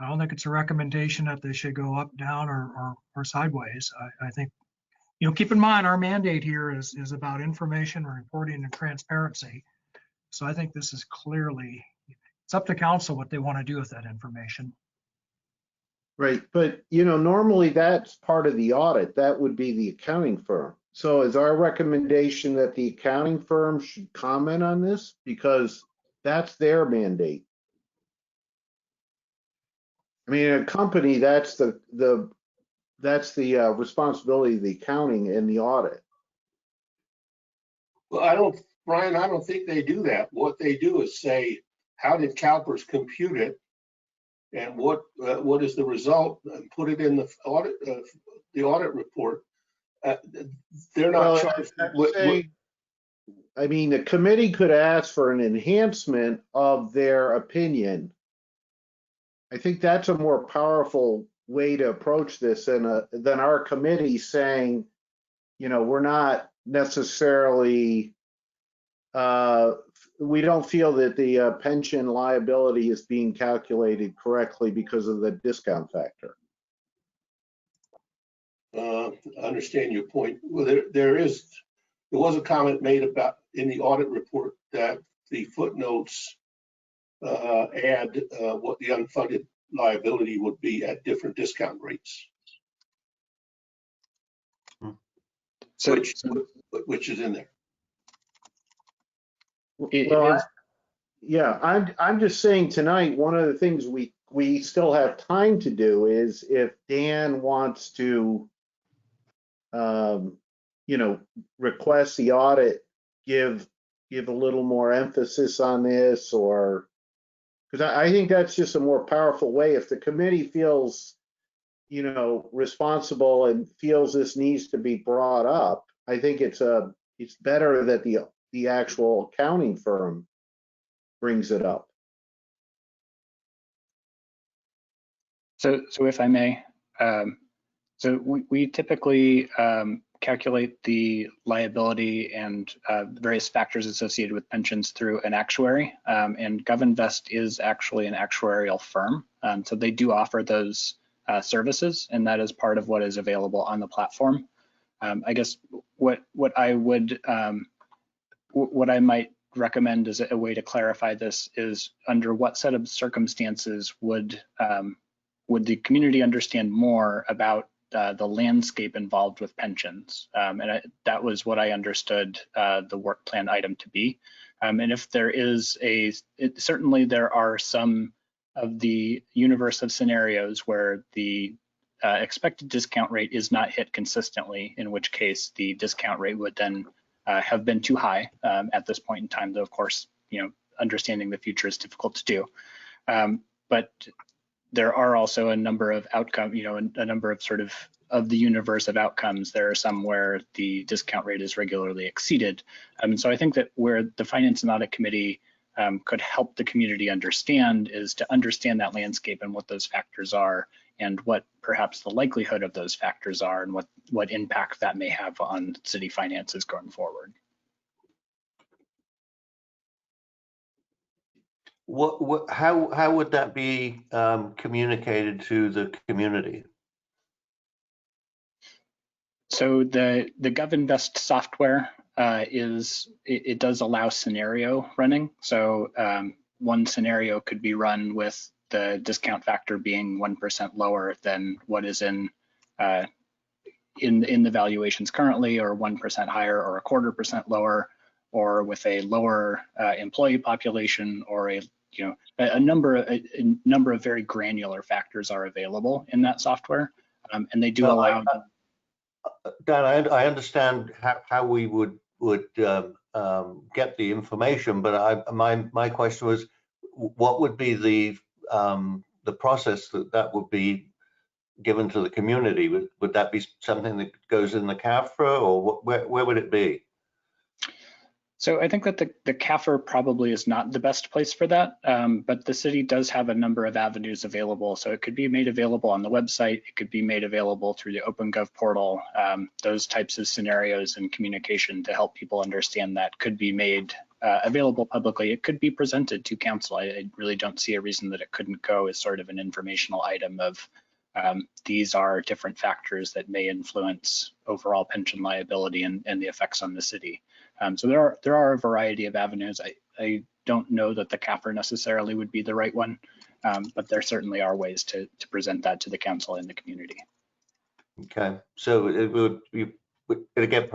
I don't think it's a recommendation that they should go up, down, or sideways. I think, keep in mind, our mandate here is about information, reporting, and transparency. So I think this is clearly, it's up to council what they want to do with that information. right, but normally that's part of the audit. That would be the accounting firm. So is our recommendation that the accounting firm should comment on this? Because that's their mandate. I mean, a company, that's the responsibility of the accounting and the audit. Well, Brian, I don't think they do that. What they do is say, how did CalPERS compute it? And what is the result? And put it in the audit report. They're not charged with I mean, the committee could ask for an enhancement of their opinion. I think that's a more powerful way to approach this than our committee saying, we're not necessarily, we don't feel that the pension liability is being calculated correctly because of the discount factor. I understand your point. Well, there was a comment made about in the audit report that the footnotes add what the unfunded liability would be at different discount rates, So, which is in there. I'm just saying tonight, one of the things we still have time to do is if Dan wants to, request the audit, give a little more emphasis on this, or because I think that's just a more powerful way. If the committee feels, responsible and feels this needs to be brought up, I think it's better that the actual accounting firm brings it up. So if I may, so we typically calculate the liability and various factors associated with pensions through an actuary, and GovInvest is actually an actuarial firm. So they do offer those services, and that is part of what is available on the platform. I guess what I might recommend as a way to clarify this is under what set of circumstances would the community understand more about the landscape involved with pensions? That was what I understood the work plan item to be. And if there is certainly there are some of the universe of scenarios where the expected discount rate is not hit consistently, in which case the discount rate would then have been too high at this point in time, though of course, understanding the future is difficult to do. But there are also a number of outcomes, a number of sort of the universe of outcomes. There are some where the discount rate is regularly exceeded. So I think that where the Finance and Audit Committee could help the community understand is to understand that landscape and what those factors are and what perhaps the likelihood of those factors are and what impact that may have on city finances going forward. How would that be communicated to the community? So the GovInvest software it does allow scenario running. So one scenario could be run with the discount factor being 1% lower than what is in the valuations currently, or 1% higher, or 1/4% lower, or with a lower employee population, or a number of very granular factors are available in that software, and they do allow. Dan, I understand how we would get the information, but my question was, what would be the process that would be given to the community? Would that be something that goes in the CAFRA, or where would it be? So I think that the CAFR probably is not the best place for that, but the city does have a number of avenues available. So it could be made available on the website. It could be made available through the OpenGov portal. Those types of scenarios and communication to help people understand that could be made available publicly. It could be presented to council. I really don't see a reason that it couldn't go as sort of an informational item of these are different factors that may influence overall pension liability and the effects on the city. So there are a variety of avenues. I don't know that the CAFR necessarily would be the right one, but there certainly are ways to present that to the council and the community. Okay, so it get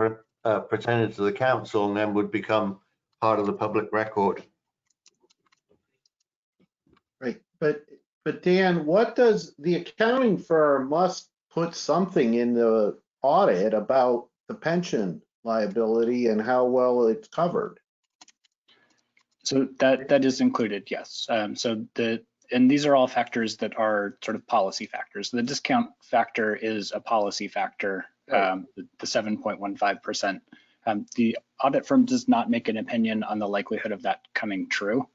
presented to the council and then would become part of the public record. Right, but Dan, what does the accounting firm must put something in the audit about the pension liability and how well it's covered? So that is included, yes. And these are all factors that are sort of policy factors. The discount factor is a policy factor, the 7.15%. The audit firm does not make an opinion on the likelihood of that coming true,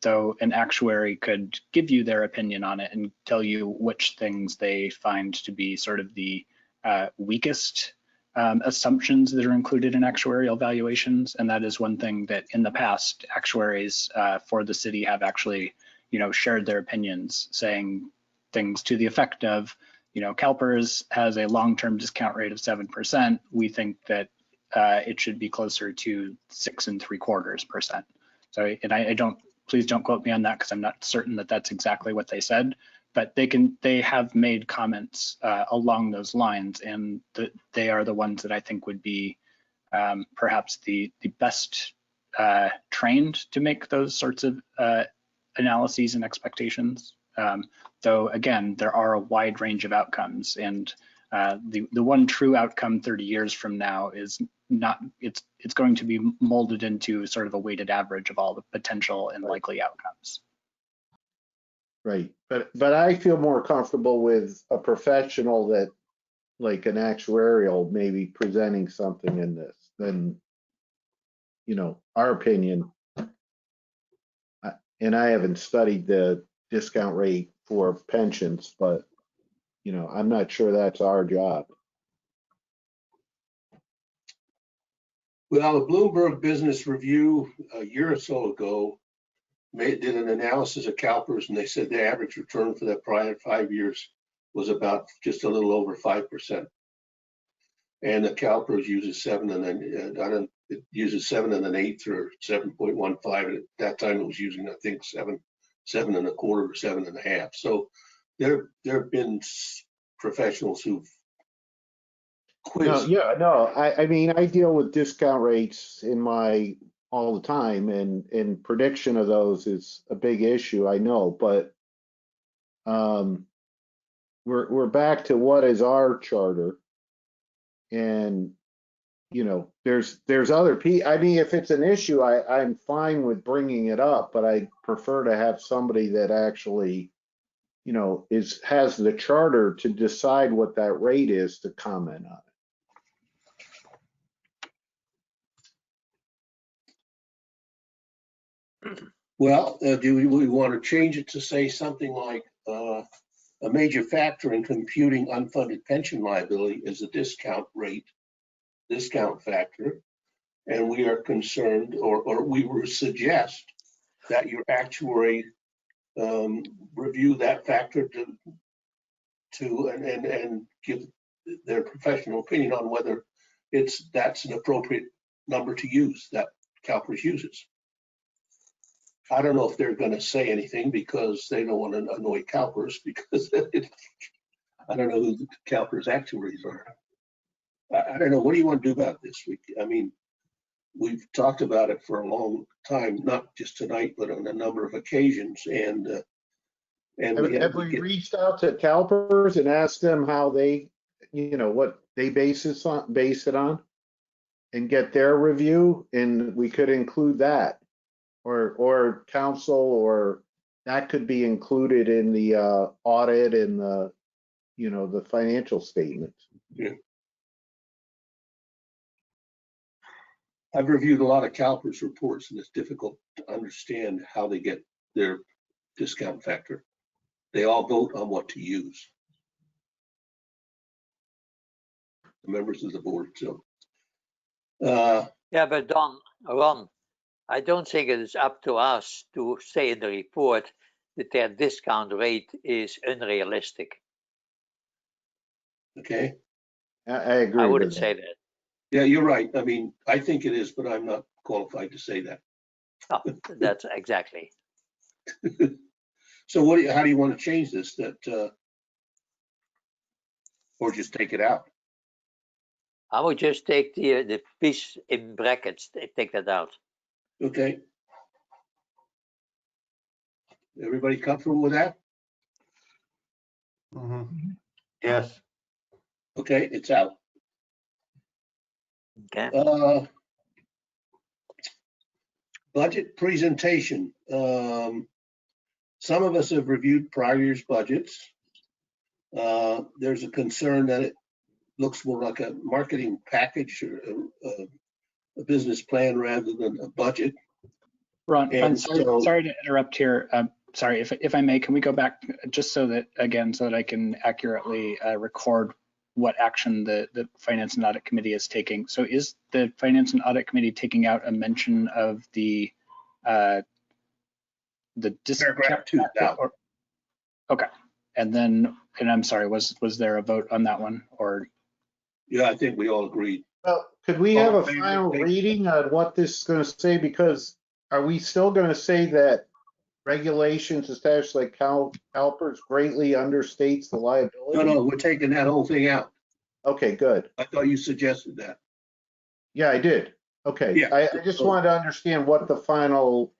though an actuary could give you their opinion on it and tell you which things they find to be sort of the weakest assumptions that are included in actuarial valuations. And that is one thing that in the past actuaries for the city have actually, shared their opinions, saying things to the effect of, CalPERS has a long-term discount rate of 7%. We think that it should be closer to 6.75%. So, and please don't quote me on that because I'm not certain that that's exactly what they said, but they have made comments along those lines, and they are the ones that I think would be perhaps the best trained to make those sorts of analyses and expectations. Though again, there are a wide range of outcomes, and the one true outcome 30 years from now is not, it's going to be molded into sort of a weighted average of all the potential and likely outcomes. Right, but I feel more comfortable with a professional that, like an actuarial, maybe presenting something in this than, our opinion. And I haven't studied the discount rate for pensions, but, I'm not sure that's our job. Well, the Bloomberg Business Review a year or so ago did an analysis of CalPERS, and they said the average return for the prior 5 years was about just a little over 5%. And the CalPERS uses 7 and then it uses 7 1/8 or 7.15. At that time, it was using, I think, 7 1/4 or 7 1/2. So there have been professionals who've quizzed. I mean, I deal with discount rates all the time, and prediction of those is a big issue, I know, but we're back to what is our charter, and there's other people. I mean, if it's an issue, I'm fine with bringing it up, but I prefer to have somebody that actually has the charter to decide what that rate is to comment on it. Well, do we want to change it to say something like a major factor in computing unfunded pension liability is the discount factor, and we are concerned, or we would suggest that your actuary review that factor and give their professional opinion on whether that's an appropriate number to use that CalPERS uses. I don't know if they're going to say anything because they don't want to annoy CalPERS, because I don't know who the CalPERS actuaries are. I don't know. What do you want to do about this? I mean, we've talked about it for a long time, not just tonight, but on a number of occasions. And have we reached out to CalPERS and asked them how they, what they base it on, and get their review? And we could include that, or council, or that could be included in the audit and the financial statements. Yeah. I've reviewed a lot of CalPERS reports, and it's difficult to understand how they get their discount factor. They all vote on what to use, the members of the board. So, Yeah, but Ron, I don't think it is up to us to say in the report that their discount rate is unrealistic. okay. I agree. I wouldn't say that. Yeah, you're right. I mean, I think it is, but I'm not qualified to say that. Oh, that's exactly. So how do you want to change this? Or just take it out? I would just take the piece in brackets, take that out. Okay. Everybody comfortable with that? Yes. Okay, it's out. Okay. Budget presentation. Some of us have reviewed prior year's budgets. There's a concern that looks more like a marketing package or a business plan rather than a budget. Ron, And so- sorry to interrupt here. Sorry, if I may, can we go back just so that, again, so that I can accurately record what action the Finance and Audit Committee is taking? So is the Finance and Audit Committee taking out a mention of the Paragraph 2 now. Okay, and then, and I'm sorry, was there a vote on that one, or? Yeah, I think we all agreed. Well, could we have a final reading on what this is going to say? Because are we still going to say that regulations established like CalPERS greatly understates the liability? No, we're taking that whole thing out. Okay, good. I thought you suggested that. Yeah, I did. Okay. Yeah. I just wanted to understand what the final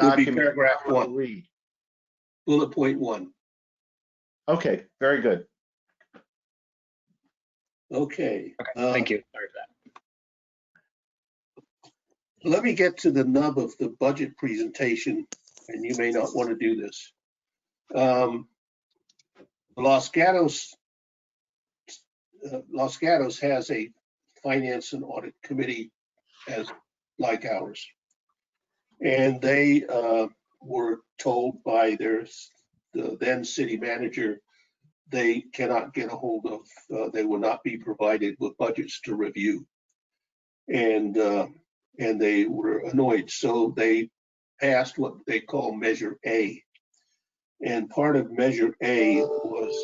Would be document paragraph I want to 1. read. Bullet point 1. Okay, very good. Okay. Okay, thank you. Sorry for that. Let me get to the nub of the budget presentation, and you may not want to do this. Los Gatos has a Finance and Audit Committee as like ours. And they were told by the then city manager they cannot get a hold of, they will not be provided with budgets to review. And they were annoyed. So they passed what they call Measure A. And part of Measure A was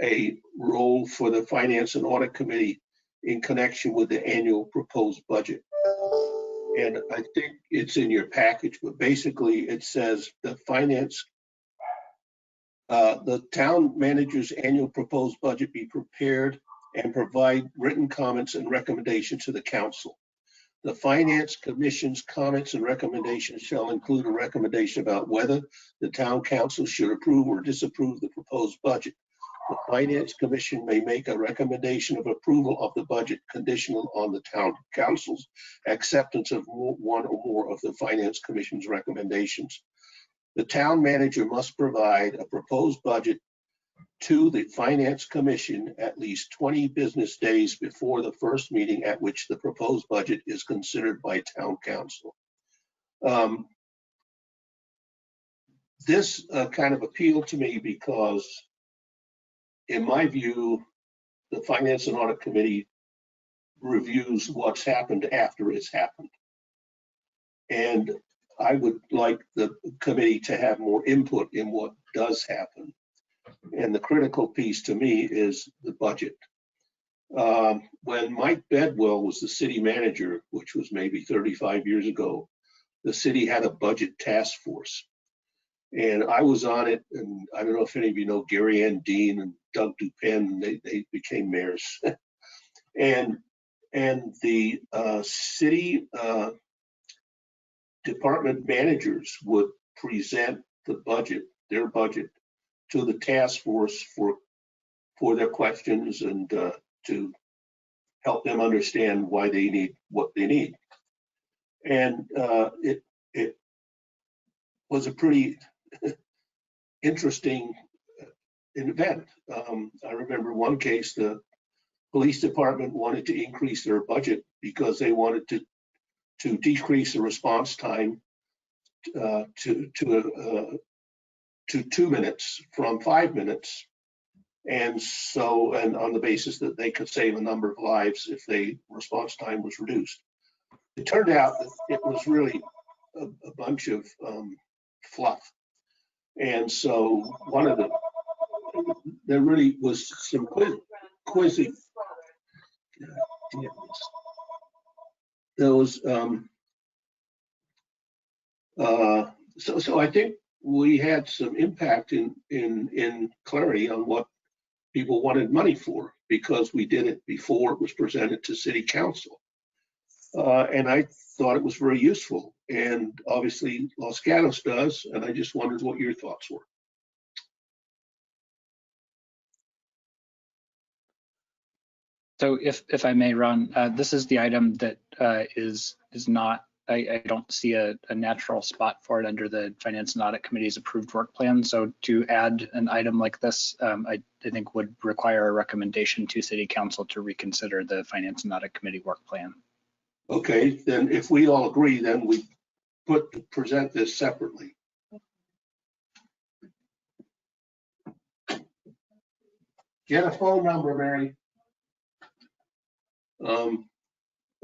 a role for the Finance and Audit Committee in connection with the annual proposed budget. And I think it's in your package, but basically it says the town manager's annual proposed budget be prepared and provide written comments and recommendations to the council. The Finance Commission's comments and recommendations shall include a recommendation about whether the town council should approve or disapprove the proposed budget. The Finance Commission may make a recommendation of approval of the budget conditional on the town council's acceptance of one or more of the Finance Commission's recommendations. The town manager must provide a proposed budget to the Finance Commission at least 20 business days before the first meeting at which the proposed budget is considered by town council. This kind of appealed to me because, in my view, the Finance and Audit Committee reviews what's happened after it's happened. And I would like the committee to have more input in what does happen. And the critical piece to me is the budget. When Mike Bedwell was the city manager, which was maybe 35 years ago, the city had a budget task force. And I was on it, and I don't know if any of you know Gary Ann Dean and Doug Dupin, they became mayors. and the city department managers would present the budget, their budget, to the task force for their questions and to help them understand why they need what they need. And it was a pretty interesting event. I remember one case, the police department wanted to increase their budget because they wanted to decrease the response time to 2 minutes from 5 minutes. And so, and on the basis that they could save a number of lives if the response time was reduced. It turned out that it was really a bunch of fluff. And so there really was some quizzing. There was, so I think we had some impact in clarity on what people wanted money for, because we did it before it was presented to city council. And I thought it was very useful. And obviously Los Gatos does, and I just wondered what your thoughts were. So if I may, Ron, this is the item that is not I don't see a natural spot for it under the Finance and Audit Committee's approved work plan. So to add an item like this, I think would require a recommendation to City Council to reconsider the Finance and Audit Committee work plan. Okay, then if we all agree, then we present this separately. Get a phone number, Mary.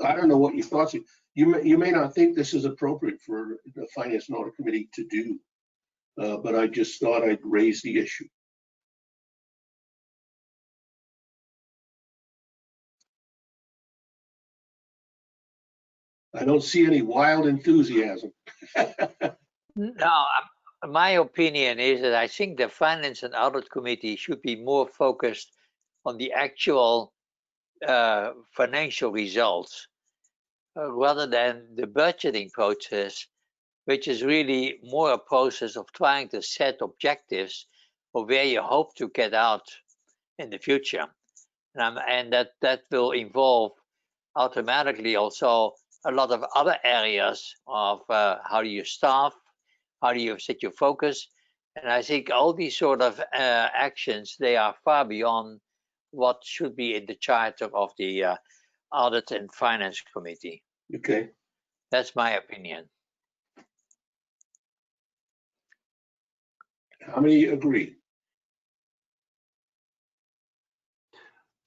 I don't know what your thoughts are. You may not think this is appropriate for the Finance and Audit Committee to do, but I just thought I'd raise the issue. I don't see any wild enthusiasm. No, my opinion is that I think the Finance and Audit Committee should be more focused on the actual financial results rather than the budgeting process, which is really more a process of trying to set objectives of where you hope to get out in the future. And that will involve automatically also a lot of other areas of how do you staff, how do you set your focus. And I think all these sort of actions, they are far beyond what should be in the charter of the Audit and Finance Committee. Okay. That's my opinion. How many agree?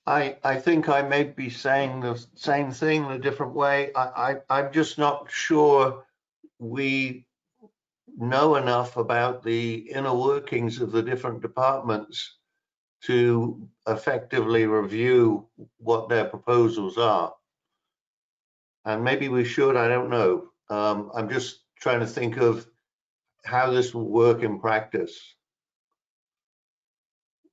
I think I may be saying the same thing in a different way. I'm just not sure we know enough about the inner workings of the different departments to effectively review what their proposals are. And maybe we should, I don't know. I'm just trying to think of how this will work in practice.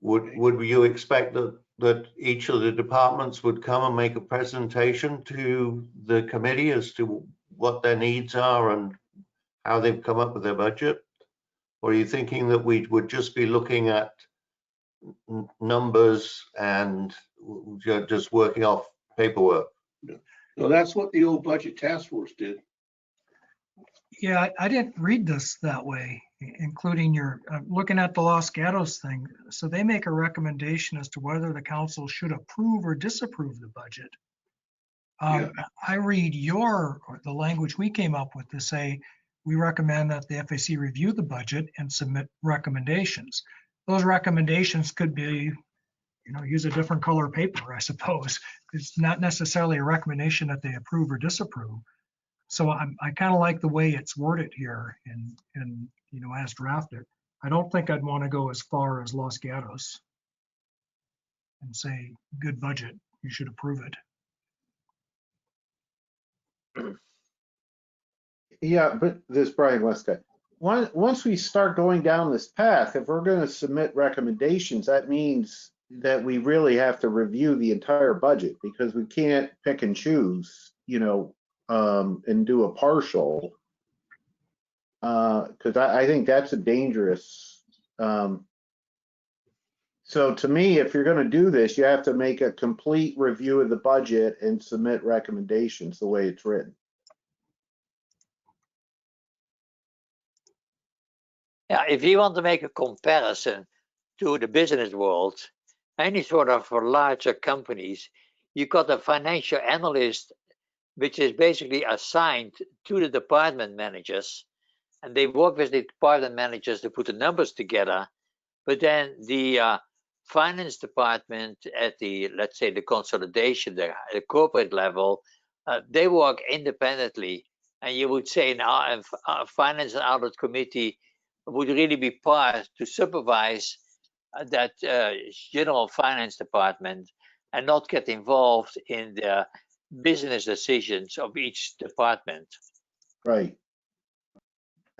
Would you expect that each of the departments would come and make a presentation to the committee as to what their needs are and how they've come up with their budget? Or are you thinking that we would just be looking at numbers and just working off paperwork? No, that's what the old budget task force did. Yeah, I didn't read this that way, including your, looking at the Los Gatos thing. So they make a recommendation as to whether the council should approve or disapprove the budget. Yeah. I read the language we came up with to say, we recommend that the FAC review the budget and submit recommendations. Those recommendations could be, use a different color paper, I suppose. It's not necessarily a recommendation that they approve or disapprove. So I kind of like the way it's worded here and as drafted. I don't think I'd want to go as far as Los Gatos and say, good budget, you should approve it. Yeah, but this Brian Westcott. Once we start going down this path, if we're going to submit recommendations, that means that we really have to review the entire budget, because we can't pick and choose, and do a partial. Because I think that's a dangerous. So to me, if you're going to do this, you have to make a complete review of the budget and submit recommendations the way it's written. Yeah, if you want to make a comparison to the business world, any sort of for larger companies, you got a financial analyst, which is basically assigned to the department managers, and they work with the department managers to put the numbers together. But then the finance department at the, let's say, the consolidation, the corporate level, they work independently. And you would say now a finance and audit committee would really be part to supervise that general finance department and not get involved in the business decisions of each department. Right.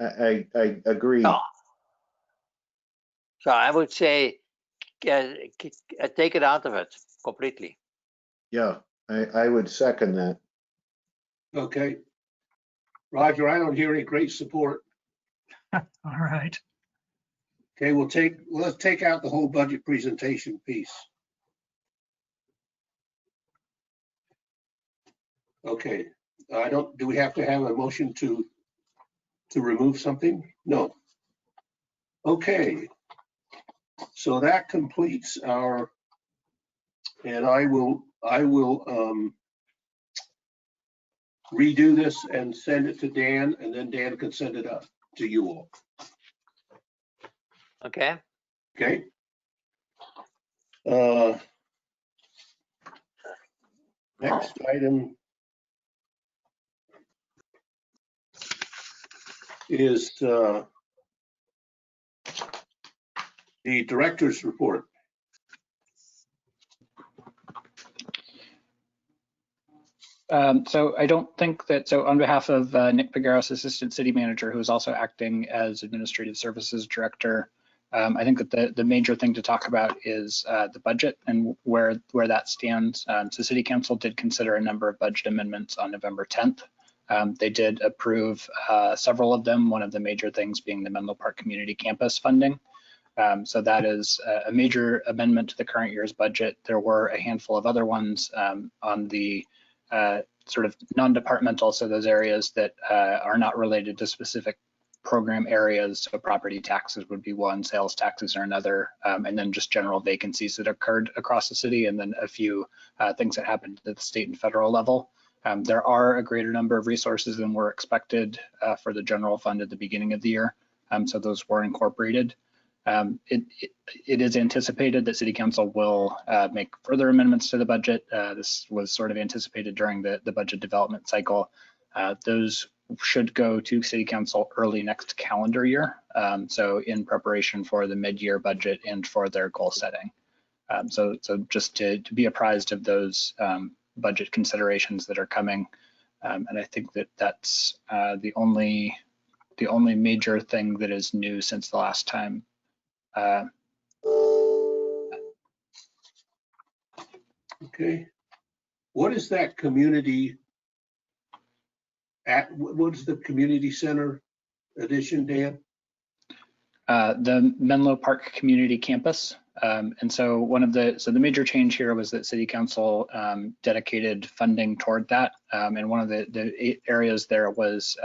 I agree. Oh. So I would say take it out of it completely. Yeah, I would second that. Okay. Roger, I don't hear any great support. All right. Okay, let's take out the whole budget presentation piece. Okay, do we have to have a motion to remove something? No. Okay. So that completes our, and I will redo this and send it to Dan, and then Dan can send it up to you all. Okay. Okay? Next item is the director's report. So I don't think that, so on behalf of Nick Figueros, Assistant City Manager, who is also acting as Administrative Services Director, I think that the major thing to talk about is the budget and where that stands. So City Council did consider a number of budget amendments on November 10th. They did approve several of them, one of the major things being the Menlo Park Community Campus funding. So that is a major amendment to the current year's budget. There were a handful of other ones on the sort of non-departmental, so those areas that are not related to specific program areas. So property taxes would be one, sales taxes are another, and then just general vacancies that occurred across the city, and then a few things that happened at the state and federal level. There are a greater number of resources than were expected for the general fund at the beginning of the year, so those were incorporated. It is anticipated that City Council will make further amendments to the budget. This was sort of anticipated during the budget development cycle. Those should go to City Council early next calendar year, so in preparation for the mid-year budget and for their goal setting. So just to be apprised of those budget considerations that are coming, and I think that that's the only major thing that is new since the last time. Okay. What is that community what is the community center addition, Dan? The Menlo Park Community Campus. And so the major change here was that City Council dedicated funding toward that. And one of the areas there was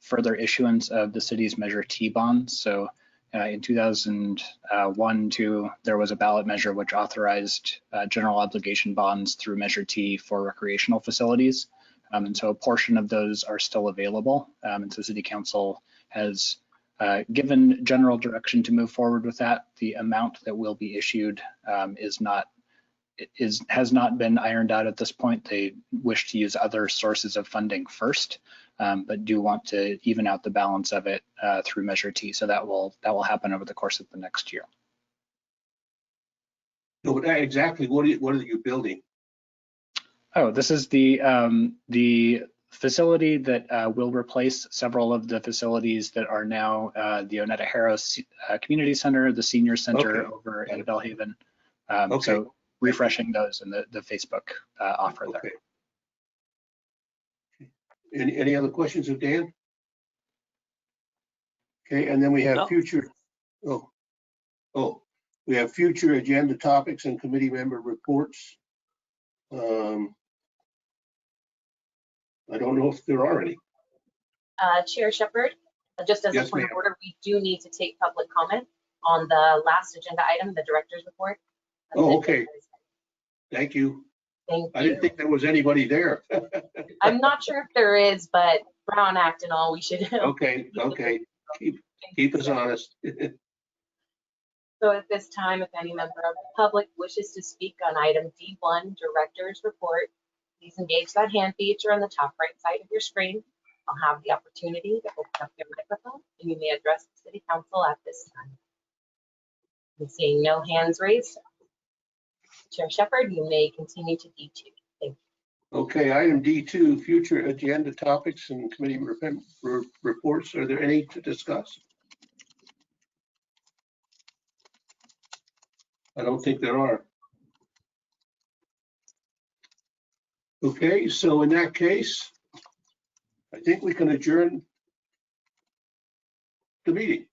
further issuance of the city's Measure T bonds. So in 2001-2, there was a ballot measure which authorized general obligation bonds through Measure T for recreational facilities. And so a portion of those are still available. And so City Council has given general direction to move forward with that. The amount that will be issued has not been ironed out at this point. They wish to use other sources of funding first, but do want to even out the balance of it through Measure T. So that will happen over the course of the next year. No, but exactly what are you building? Oh, this is the facility that will replace several of the facilities that are now the Onetta Harris Community Center, the Senior Center over in Bellhaven. So refreshing those in the Facebook offer there. Any other questions of Dan? Okay, and then we have future. We have future agenda topics and committee member reports. I don't know if there are any. Chair Shepherd, just as Yes, a point ma'am. of order, we do need to take public comment on the last agenda item, the director's report. Oh, okay. Thank you. Thank you. I didn't think there was anybody there. I'm not sure if there is, but Brown Act and all, we should. Okay. Keep us honest. So at this time, if any member of the public wishes to speak on item D1, director's report, please engage that hand feature on the top right side of your screen. I'll have the opportunity to open up your microphone and you may address the City Council at this time. I'm seeing no hands raised. Chair Shepherd, you may continue to D2. Thank you. Okay, item D2, future agenda topics and committee reports. Are there any to discuss? I don't think there are. Okay, so in that case, I think we can adjourn the meeting.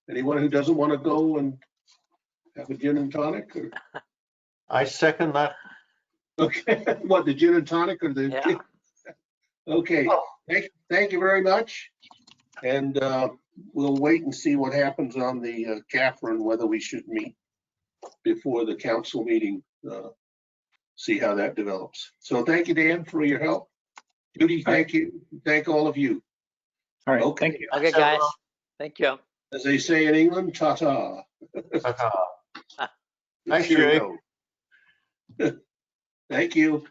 Anyone who doesn't want to go and have a gin and tonic? Or... I second that. Okay, what, the gin and tonic or the? Yeah. Okay, Oh. thank you very much. And we'll wait and see what happens on the CAFR and whether we should meet before the council meeting. See how that develops. So thank you, Dan, for your help. Judy, thank you. Thank all of you. All right, Okay. thank you. Okay, guys. Thank you. As they say in England, ta-ta. Thanks, Judy. Thank you.